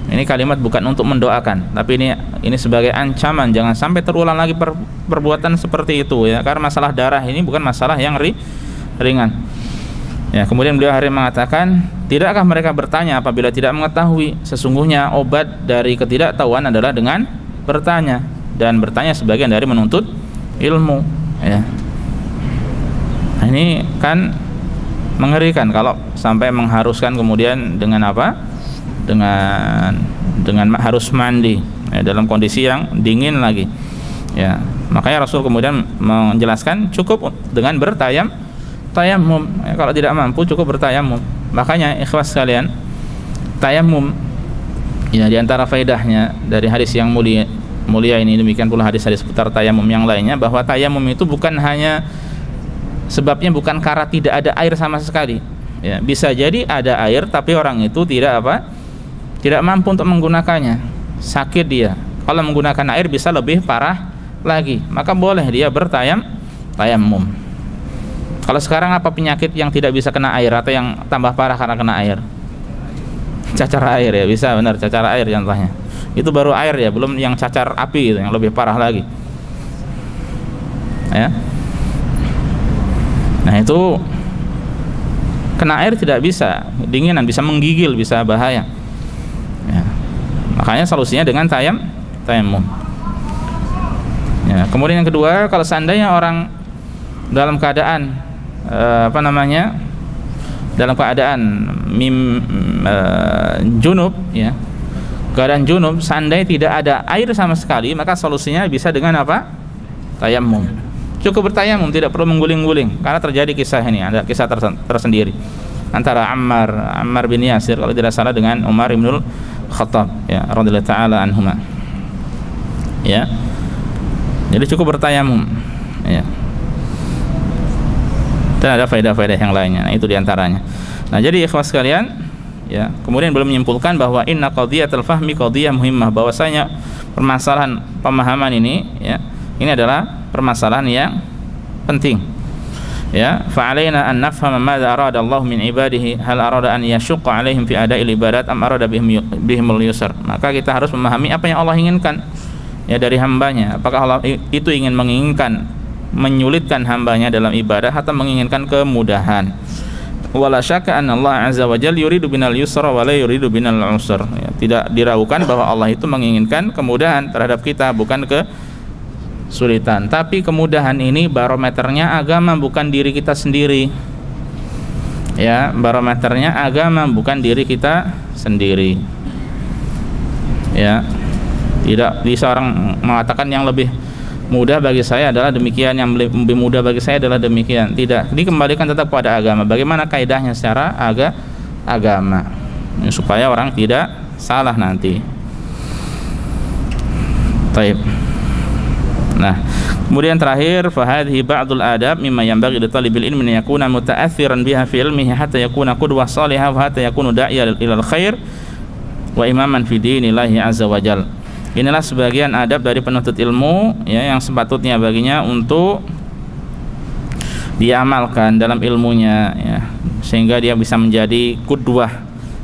Ini kalimat bukan untuk mendoakan, tapi ini sebagai ancaman, jangan sampai terulang lagi perbuatan seperti itu ya, karena masalah darah ini bukan masalah yang ringan. Ya, kemudian beliau akhirnya mengatakan, tidakkah mereka bertanya apabila tidak mengetahui? Sesungguhnya obat dari ketidaktahuan adalah dengan bertanya, dan bertanya sebagian dari menuntut ilmu ya. Nah, ini kan mengerikan kalau sampai mengharuskan kemudian dengan apa? Dengan harus mandi ya, dalam kondisi yang dingin lagi ya. Makanya Rasul kemudian menjelaskan cukup dengan tayamum ya, kalau tidak mampu cukup bertayamum. Makanya ikhwas sekalian, tayamum ya, di antara faedahnya dari hadis yang mulia ini, demikian pula hadis-hadis seputar tayamum yang lainnya, bahwa tayamum itu bukan hanya sebabnya bukan karena tidak ada air sama sekali ya. Bisa jadi ada air tapi orang itu tidak mampu untuk menggunakannya, sakit dia. Kalau menggunakan air bisa lebih parah lagi, maka boleh dia tayamum. Kalau sekarang apa penyakit yang tidak bisa kena air atau yang tambah parah karena kena air? Cacar air ya, bisa benar, cacar air contohnya. Itu baru air ya, belum yang cacar api itu yang lebih parah lagi ya. Nah, itu kena air tidak bisa, dinginan bisa menggigil, bisa bahaya ya. Makanya solusinya dengan tayamum ya. Kemudian yang kedua, kalau seandainya orang dalam keadaan dalam keadaan junub ya, keadaan junub, seandainya tidak ada air sama sekali, maka solusinya bisa dengan apa? Tayamum. Cukup bertayamum, tidak perlu mengguling-guling. Karena terjadi kisah ini, ada kisah tersendiri antara Ammar bin Yasir kalau tidak salah dengan Umar ibnul Khattab ya, radhiyallahu taala anhuma ya. Jadi cukup bertayamum ya. Dan ada faedah-faedah yang lainnya. Nah, itu diantaranya. Nah, jadi ikhwas sekalian ya, kemudian belum menyimpulkan bahwa inna qadhiyatul fahmi qadhiyah muhimmah, bahwasanya permasalahan pemahaman ini ya, ini adalah permasalahan yang penting ya. Fa alaina an nafhama madza arada Allah min ibadihi, hal arada an yashqa alaihim fi ada'il ibadat am arada bihimul yusr. Maka kita harus memahami apa yang Allah inginkan ya dari hambanya. Apakah Allah itu ingin menginginkan menyulitkan hambanya dalam ibadah atau menginginkan kemudahan? Wala syakka anna Allah azza wa jalla yuridu binal yusra wa la yuridu binal usr ya, tidak diragukan bahwa Allah itu menginginkan kemudahan terhadap kita, bukan kesulitan. Tapi kemudahan ini barometernya agama, bukan diri kita sendiri ya. Barometernya agama, bukan diri kita sendiri ya. Tidak bisa orang mengatakan yang lebih mudah bagi saya adalah demikian, yang lebih mudah bagi saya adalah demikian. Tidak, dikembalikan tetap pada agama. Bagaimana kaidahnya secara agama ya, supaya orang tidak salah nanti. Baik. Nah, kemudian terakhir, fahadhi ba'dul adab mimma yanbaghi li talibil ilmi an yakuna muta'assiran biha fi ilmihi hatta yakuna qudwah salihah wa hatta yakunu da'iya ilal khair wa imaman fi dinillahi azza wa jalla. Inilah sebagian adab dari penuntut ilmu ya, yang sepatutnya baginya untuk diamalkan dalam ilmunya ya, sehingga dia bisa menjadi qudwah,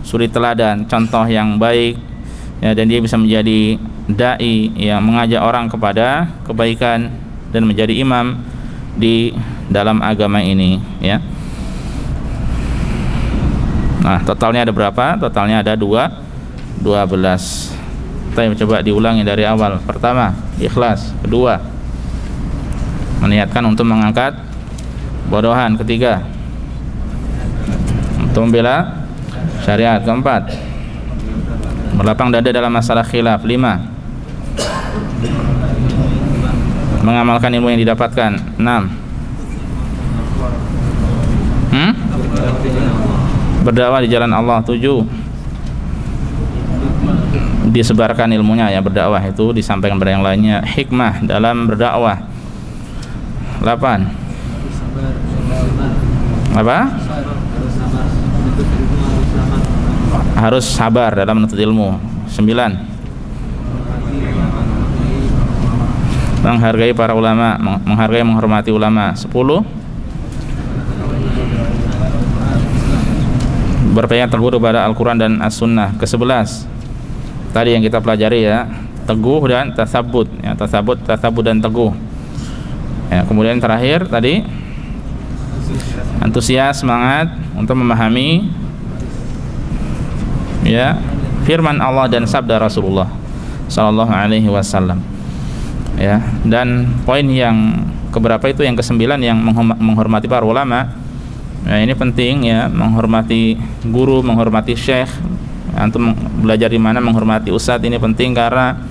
suri teladan, contoh yang baik ya, dan dia bisa menjadi dai yang mengajak orang kepada kebaikan dan menjadi imam di dalam agama ini ya. Nah, totalnya ada berapa? Totalnya ada 12. Kita coba diulangi dari awal. Pertama, ikhlas. Kedua, meniatkan untuk mengangkat bodohan. Ketiga, untuk membela syariat. Keempat, berlapang dada dalam masalah khilaf. 5, mengamalkan ilmu yang didapatkan. 6, berdakwah di jalan Allah. 7, disebarkan ilmunya, ya, berdakwah itu disampaikan kepada yang lainnya. Hikmah dalam berdakwah. 8. Apa? Harus sabar dalam menuntut ilmu. 9. Menghargai para ulama, menghargai menghormati ulama. 10. Berpegang teguh kepada Al-Quran dan As-Sunnah. Ke-11 tadi yang kita pelajari, ya, teguh dan tasabut, ya, tasabut dan teguh, ya. Kemudian terakhir tadi antusias, semangat untuk memahami, ya, firman Allah dan sabda Rasulullah sallallahu alaihi wasallam, ya. Dan poin yang keberapa itu, yang ke-9, yang menghormati para ulama. Ya, ini penting, ya, menghormati guru, menghormati syekh. Antum belajar di mana, menghormati ustadz, ini penting karena,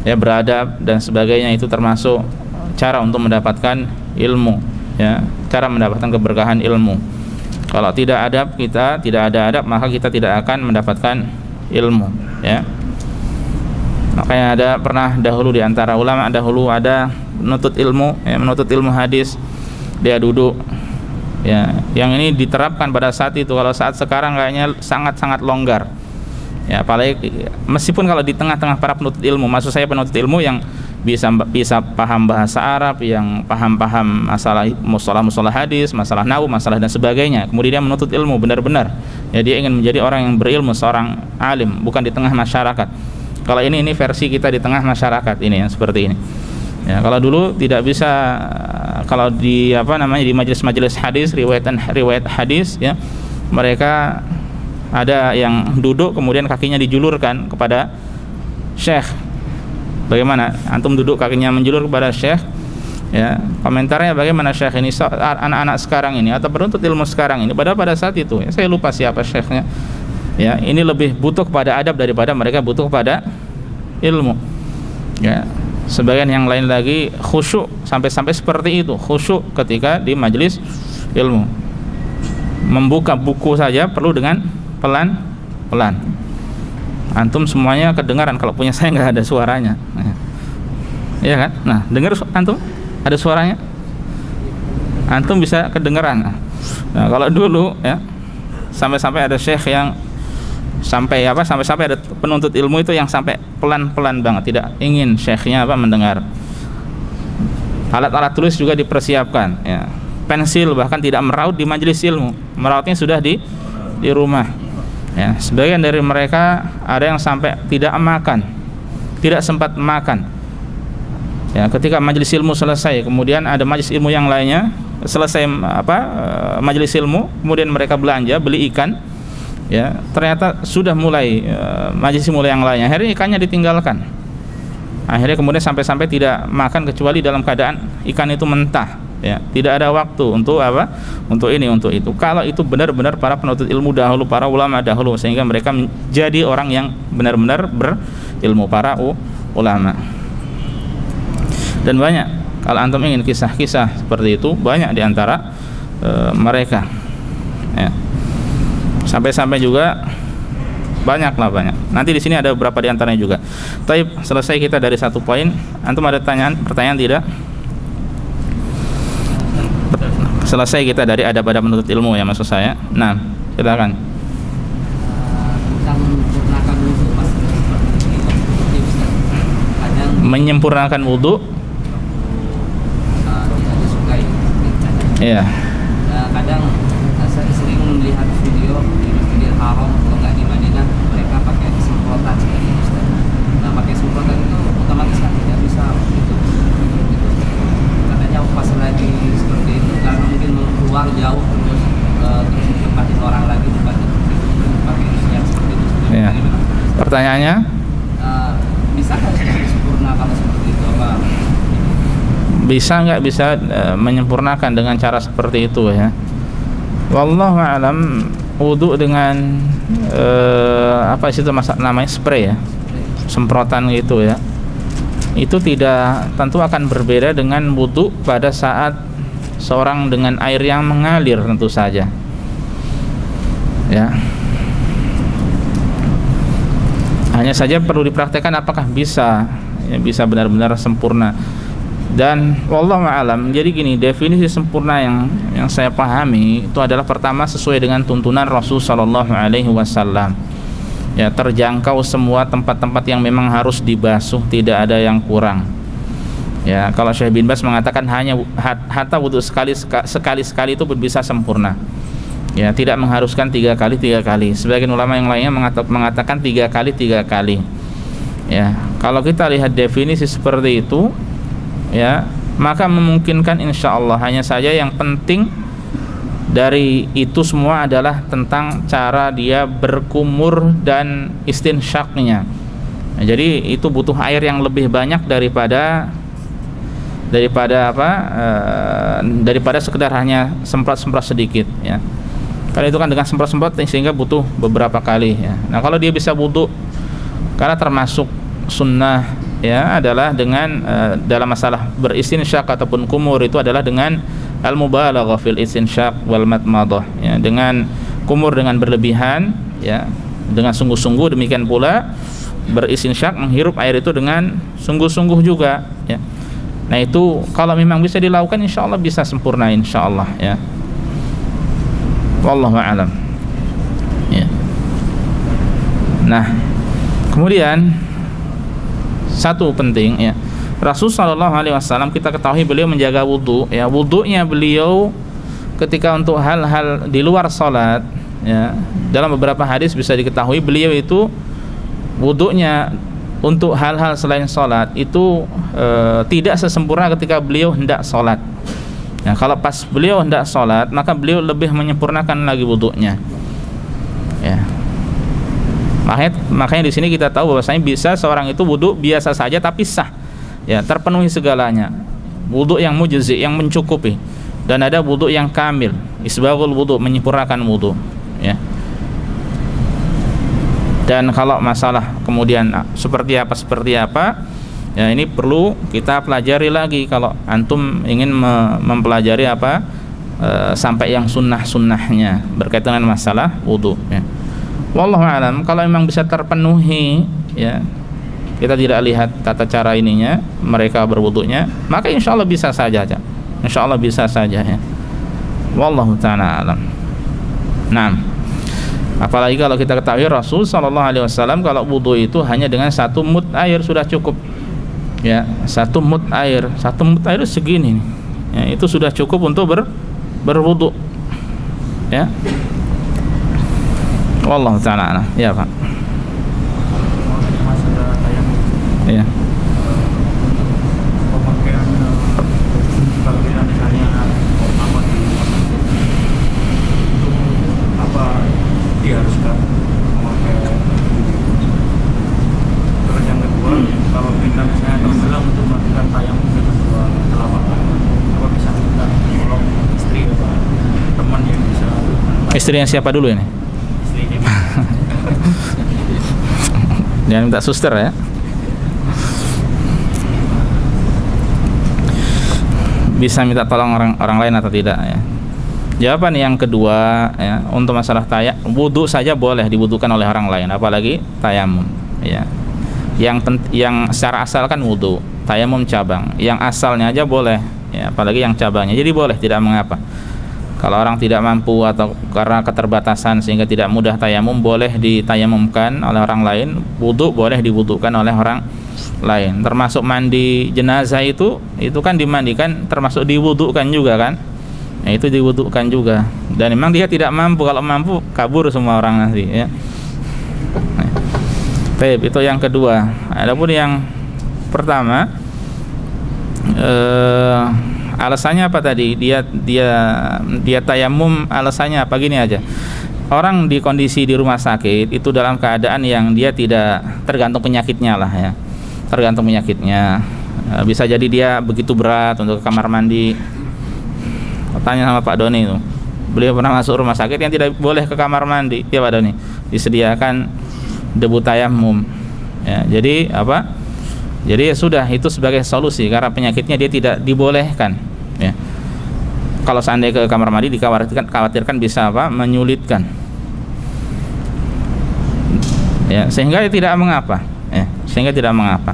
ya, beradab dan sebagainya itu termasuk cara untuk mendapatkan ilmu, ya, cara mendapatkan keberkahan ilmu. Kalau tidak ada adab, maka kita tidak akan mendapatkan ilmu, ya. Makanya ada pernah dahulu di antara ulama dahulu ada menuntut ilmu, ya, menuntut ilmu hadis, dia duduk, ya. Yang ini diterapkan pada saat itu. Kalau saat sekarang kayaknya sangat-sangat longgar, ya, apalagi meskipun kalau di tengah-tengah para penuntut ilmu, maksud saya penuntut ilmu yang bisa paham bahasa Arab, yang paham masalah mustalah hadis, masalah nahwu, masalah dan sebagainya. Kemudian dia menuntut ilmu benar-benar, ya, dia ingin menjadi orang yang berilmu, seorang alim, bukan di tengah masyarakat. Kalau ini versi kita di tengah masyarakat ini, yang seperti ini. Ya, kalau dulu tidak bisa, kalau di di majelis-majelis hadis, riwayat hadis, ya, mereka ada yang duduk kemudian kakinya dijulurkan kepada syekh. Bagaimana antum duduk kakinya menjulur kepada syekh, ya, komentarnya bagaimana syekh ini, anak-anak sekarang ini atau penuntut ilmu sekarang ini, padahal pada saat itu, ya, saya lupa siapa syekhnya, ya, ini lebih butuh kepada adab daripada mereka butuh kepada ilmu, ya. Sebagian yang lain lagi khusyuk sampai seperti itu, khusyuk ketika di majelis ilmu. Membuka buku saja perlu dengan pelan-pelan. Antum semuanya kedengaran, kalau punya saya nggak ada suaranya, ya kan? Nah, dengar antum ada suaranya, antum bisa kedengaran. Nah, kalau dulu, ya, sampai ada syekh yang sampai ada penuntut ilmu itu yang sampai pelan-pelan banget, tidak ingin syekhnya mendengar. Alat-alat tulis juga dipersiapkan, ya. Pensil bahkan tidak meraut di majelis ilmu, merautnya sudah di rumah, ya. Sebagian dari mereka ada yang sampai tidak sempat makan, ya, ketika majelis ilmu selesai. Kemudian ada majelis ilmu yang lainnya selesai majelis ilmu, kemudian mereka belanja beli ikan, ya, ternyata sudah mulai majelis ilmu yang lainnya, akhirnya ikannya ditinggalkan. Akhirnya kemudian sampai tidak makan kecuali dalam keadaan ikan itu mentah, ya, tidak ada waktu untuk untuk ini, untuk itu. Kalau itu benar-benar para penuntut ilmu dahulu, para ulama dahulu, sehingga mereka menjadi orang yang benar-benar berilmu, para ulama. Dan banyak, kalau antum ingin kisah-kisah seperti itu, banyak diantara mereka, ya. Sampai juga banyak. Nanti di sini ada beberapa diantaranya juga. Taib, selesai kita dari satu poin. Antum ada pertanyaan tidak? Selesai kita dari adab-adab menuntut ilmu, ya, maksud saya. Nah, silakan. Menyempurnakan wudu. Iya. Kadang saya sering melihat video di Masjidil Haram, kalau nggak di Madinah, mereka pakai semprotan seperti itu. Nah, pakai semprotan itu otomatis kan tidak bisa gitu. Katanya pas lagi seperti itu, karena mungkin keluar jauh terus tempatin orang lagi, pakai yang seperti itu. Iya. Pertanyaannya? Bisa nggak sempurna kalau seperti itu, apa? Bisa nggak bisa menyempurnakan dengan cara seperti itu, ya? Wallahu a'lam. Wudu dengan namanya spray, ya, semprotan gitu, ya, itu tidak, tentu akan berbeda dengan wudu pada saat seorang dengan air yang mengalir, tentu saja, ya. Hanya saja perlu dipraktekkan apakah bisa, ya, bisa benar-benar sempurna. Dan wallahu a'lam. Jadi gini, definisi sempurna yang saya pahami itu adalah pertama sesuai dengan tuntunan Rasul sallallahu alaihi wasallam. Ya, terjangkau semua tempat-tempat yang memang harus dibasuh, tidak ada yang kurang. Ya, kalau Syekh bin Baz mengatakan hanya hatta wudu sekali itu pun bisa sempurna. Ya, tidak mengharuskan 3 kali. Sebagian ulama yang lainnya mengatakan 3 kali. Ya, kalau kita lihat definisi seperti itu, ya, maka memungkinkan insya Allah. Hanya saja yang penting dari itu semua adalah tentang cara dia berkumur dan istinsyaqnya. Nah, jadi itu butuh air yang lebih banyak daripada sekedar hanya semprot sedikit, ya. Karena itu kan dengan semprot sehingga butuh beberapa kali, ya. Nah, kalau dia bisa wudu, karena termasuk sunnah, ya, adalah dengan dalam masalah beristinsyaq ataupun kumur itu adalah dengan al-mubalaghah fil istinsyaq wal madmadah, ya, dengan kumur dengan berlebihan, ya, dengan sungguh-sungguh. Demikian pula beristinsyaq, menghirup air itu dengan sungguh-sungguh juga, ya. Nah, itu kalau memang bisa dilakukan insya Allah bisa sempurna insya Allah, ya. Wallahu a'lam, ya. Nah, kemudian satu penting, ya, Rasul sallallahu alaihi wasallam kita ketahui beliau menjaga wudu, ya. Wudunya beliau ketika untuk hal-hal di luar salat, ya, dalam beberapa hadis bisa diketahui beliau itu wudunya untuk hal-hal selain salat itu tidak sesempurna ketika beliau hendak salat. Nah, kalau pas beliau hendak salat, maka beliau lebih menyempurnakan lagi wudunya, ya. Makanya di sini kita tahu bahwasanya bisa seorang itu wudu biasa saja tapi sah, ya, terpenuhi segalanya. Wudu yang mujzi, yang mencukupi, dan ada wudu yang kamil, isbaghul wudu, menyempurnakan wudu, ya. Dan kalau masalah kemudian seperti apa, ya, ini perlu kita pelajari lagi kalau antum ingin mempelajari sampai yang sunnahnya berkaitan dengan masalah wudu, ya. Wallahu a'lam. Kalau memang bisa terpenuhi, ya, kita tidak lihat tata cara ininya mereka berwudunya, maka insya Allah bisa saja, ya. Wallahu ta'ala a'lam. Nah, apalagi kalau kita ketahui Rasul sallallahu alaihi wasallam kalau wudu itu hanya dengan 1 mud air sudah cukup, ya. 1 mud air segini, ya, itu sudah cukup untuk berwudu, ya. Wallahu ta'ala, ya Pak. Ya. Diharuskan memakai. Terus yang kedua, kalau kita misalnya terbelah untuk melakukan tayamum dengan 2 telapak tangan, apa bisa minta tolong istri atau teman yang bisa? Istrinya siapa dulu ini? Istrinya. Jangan minta suster, ya. Bisa minta tolong orang lain atau tidak, ya. Jawaban yang kedua, ya, untuk masalah wudu saja boleh diwudukan oleh orang lain, apalagi tayamum, ya. Yang secara asal kan wudu, tayamum cabang. Yang asalnya aja boleh, ya, apalagi yang cabangnya. Jadi boleh, tidak mengapa. Kalau orang tidak mampu atau karena keterbatasan sehingga tidak mudah tayamum, boleh ditayamumkan oleh orang lain. Wudu boleh diwudukan oleh orang lain. Termasuk mandi jenazah itu kan dimandikan, termasuk diwudukan juga kan. Nah, itu diwudukan juga. Dan memang dia tidak mampu. Kalau mampu kabur semua orang nanti, ya. Nah, baik, itu yang kedua. Adapun yang pertama, alasannya apa tadi? Dia tayamum, alasannya apa? Gini aja. Orang di kondisi di rumah sakit itu dalam keadaan yang dia tidak tergantung penyakitnya lah, ya. Tergantung penyakitnya. Bisa jadi dia begitu berat untuk ke kamar mandi. Tanya sama Pak Doni itu, beliau pernah masuk rumah sakit yang tidak boleh ke kamar mandi, ya Pak Doni, disediakan debu tayamum, ya. Jadi apa? Jadi ya sudah, itu sebagai solusi karena penyakitnya dia tidak dibolehkan, ya. Kalau seandainya ke kamar mandi dikhawatirkan bisa apa? Menyulitkan. ya, sehingga tidak mengapa, ya, sehingga tidak mengapa.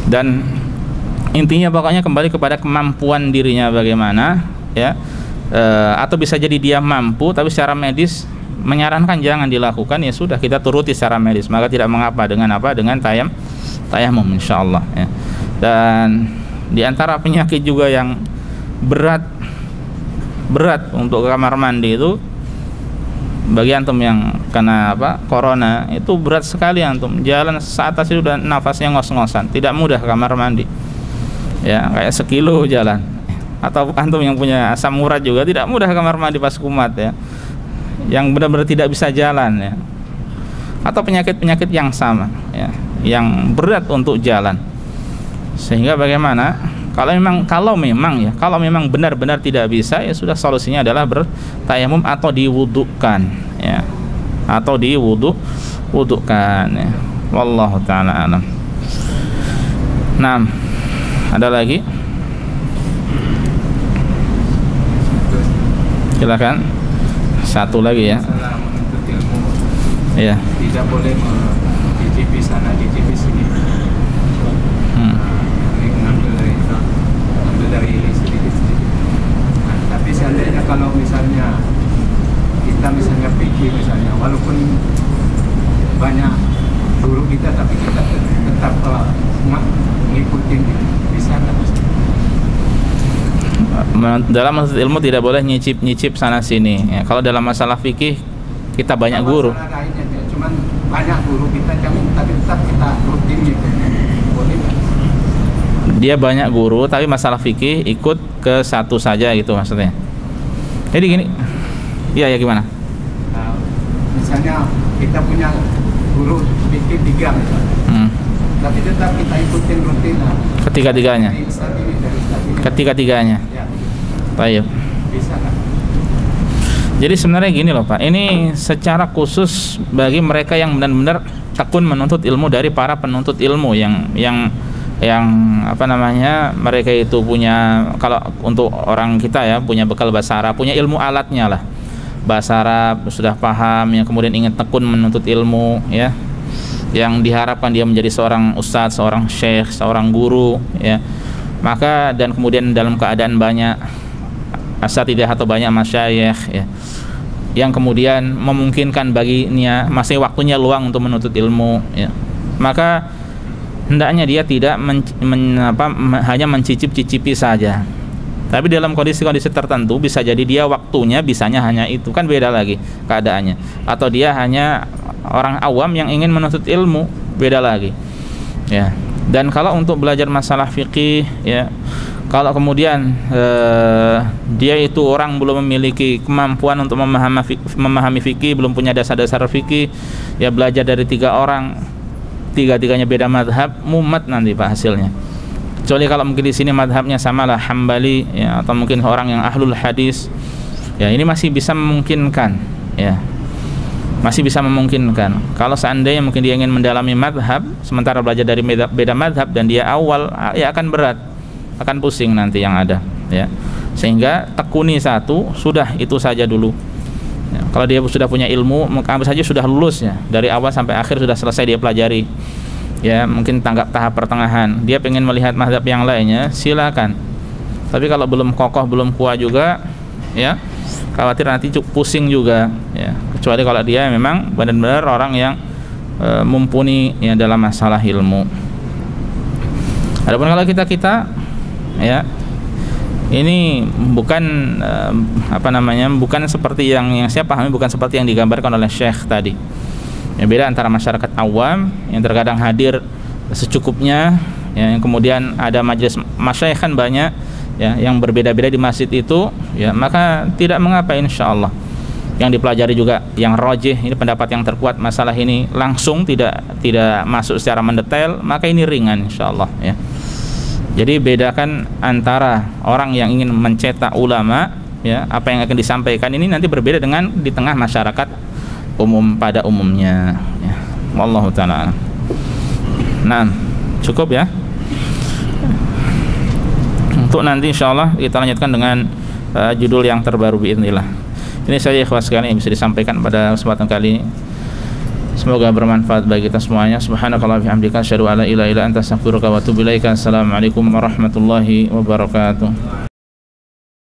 Dan intinya pokoknya kembali kepada kemampuan dirinya bagaimana, ya, atau bisa jadi dia mampu tapi secara medis menyarankan jangan dilakukan, ya sudah kita turuti secara medis, maka tidak mengapa dengan apa, dengan tayamum insyaallah, ya. Dan di antara penyakit juga yang berat untuk kamar mandi itu, bagi antum yang kena corona itu berat sekali, antum jalan saat atas sudah nafasnya ngos-ngosan, tidak mudah kamar mandi, ya, kayak sekilo jalan. Atau antum yang punya asam urat juga tidak mudah kamar mandi pas kumat, ya, yang benar-benar tidak bisa jalan, ya. Atau penyakit-penyakit yang sama, ya, yang berat untuk jalan. Sehingga bagaimana kalau memang benar-benar tidak bisa, ya sudah, solusinya adalah bertayamum atau diwudukan, ya, atau diwudukan, ya. Wallahu taala alam. Nah, ada lagi? Silakan. Satu lagi, ya. Masalah menuntut ilmu, Iya. tidak boleh mencicipi sana, cicipi sini. Ngambil dari ini sedikit-sedikit. Nah, tapi seandainya kalau misalnya kita fikih misalnya, walaupun banyak guru kita, tapi kita tetap ngikutin, bisa nggak? Dalam maksud ilmu tidak boleh nyicip sana sini, ya. Kalau dalam masalah fikih kita banyak guru. Cuman banyak guru kita, tapi tetap kita rutin gitu. Boleh nggak? Dia banyak guru tapi masalah fikih ikut ke satu saja gitu maksudnya. Jadi gini, iya ya gimana? Nah, misalnya kita punya guru fikih 3 misalnya, tapi tetap kita ikutin rutin. Ketiga-tiganya. Ketiga-tiganya. Ya, baik. bisa kan? Jadi sebenarnya gini loh Pak, ini secara khusus bagi mereka yang benar-benar tekun menuntut ilmu dari para penuntut ilmu yang apa namanya, mereka itu punya, kalau untuk orang kita ya, punya bekal bahasa Arab, punya ilmu alatnya lah, bahasa Arab sudah paham, yang kemudian ingin tekun menuntut ilmu, ya, yang diharapkan dia menjadi seorang ustadz, seorang syekh, seorang guru, ya, maka, dan kemudian dalam keadaan banyak asatidzah atau banyak masyayikh, ya, yang kemudian memungkinkan baginya masih waktunya luang untuk menuntut ilmu, ya, maka hendaknya dia tidak hanya mencicip-cicipi saja. Tapi dalam kondisi-kondisi tertentu bisa jadi dia waktunya bisanya hanya itu, kan beda lagi keadaannya. Atau dia hanya orang awam yang ingin menuntut ilmu, beda lagi, ya. Dan kalau untuk belajar masalah fikih, ya, kalau kemudian dia itu orang belum memiliki kemampuan untuk memahami fikih, belum punya dasar-dasar fikih, ya, belajar dari 3 orang, tiga-tiganya beda madhab, mumet nanti Pak hasilnya. Kecuali kalau mungkin di sini madhabnya samalah Hambali, ya, atau mungkin orang yang ahlul hadis, ya, ini masih bisa memungkinkan, ya, masih bisa memungkinkan. Kalau seandainya mungkin dia ingin mendalami madhab sementara belajar dari beda madhab dan dia awal, ya akan berat, akan pusing nanti yang ada, ya. Sehingga tekuni satu, sudah itu saja dulu. Ya, kalau dia sudah punya ilmu, maka saja sudah lulus, ya, dari awal sampai akhir sudah selesai dia pelajari, ya, mungkin tahap pertengahan, dia pengen melihat mazhab yang lainnya, silakan. Tapi kalau belum kokoh, belum kuat juga, ya, khawatir nanti pusing juga, ya, kecuali kalau dia memang benar-benar orang yang mumpuni, ya, dalam masalah ilmu. Adapun kalau kita ya, ini bukan bukan seperti yang saya pahami, bukan seperti yang digambarkan oleh Syekh tadi. Ya, beda antara masyarakat awam yang terkadang hadir secukupnya, ya, yang kemudian ada majelis masyayikh kan banyak, ya, yang berbeda-beda di masjid itu, ya, maka tidak mengapa insyaallah. Yang dipelajari juga yang rajih, ini pendapat yang terkuat masalah ini, langsung tidak masuk secara mendetail, maka ini ringan insyaallah, ya. Jadi bedakan antara orang yang ingin mencetak ulama, ya, apa yang akan disampaikan ini nanti berbeda dengan di tengah masyarakat umum pada umumnya, ya. Wallahu ta'ala. Nah, cukup ya. Untuk nanti insyaallah kita lanjutkan dengan judul yang terbaru biidznillah. Ini saya ikhwas sekalian yang bisa disampaikan pada kesempatan kali ini. Semoga bermanfaat bagi kita semuanya. Subhanakallah bihamdika asyhadu an la ilaha illa anta astaghfiruka wa atubu ilaika. Assalamualaikum warahmatullahi wabarakatuh.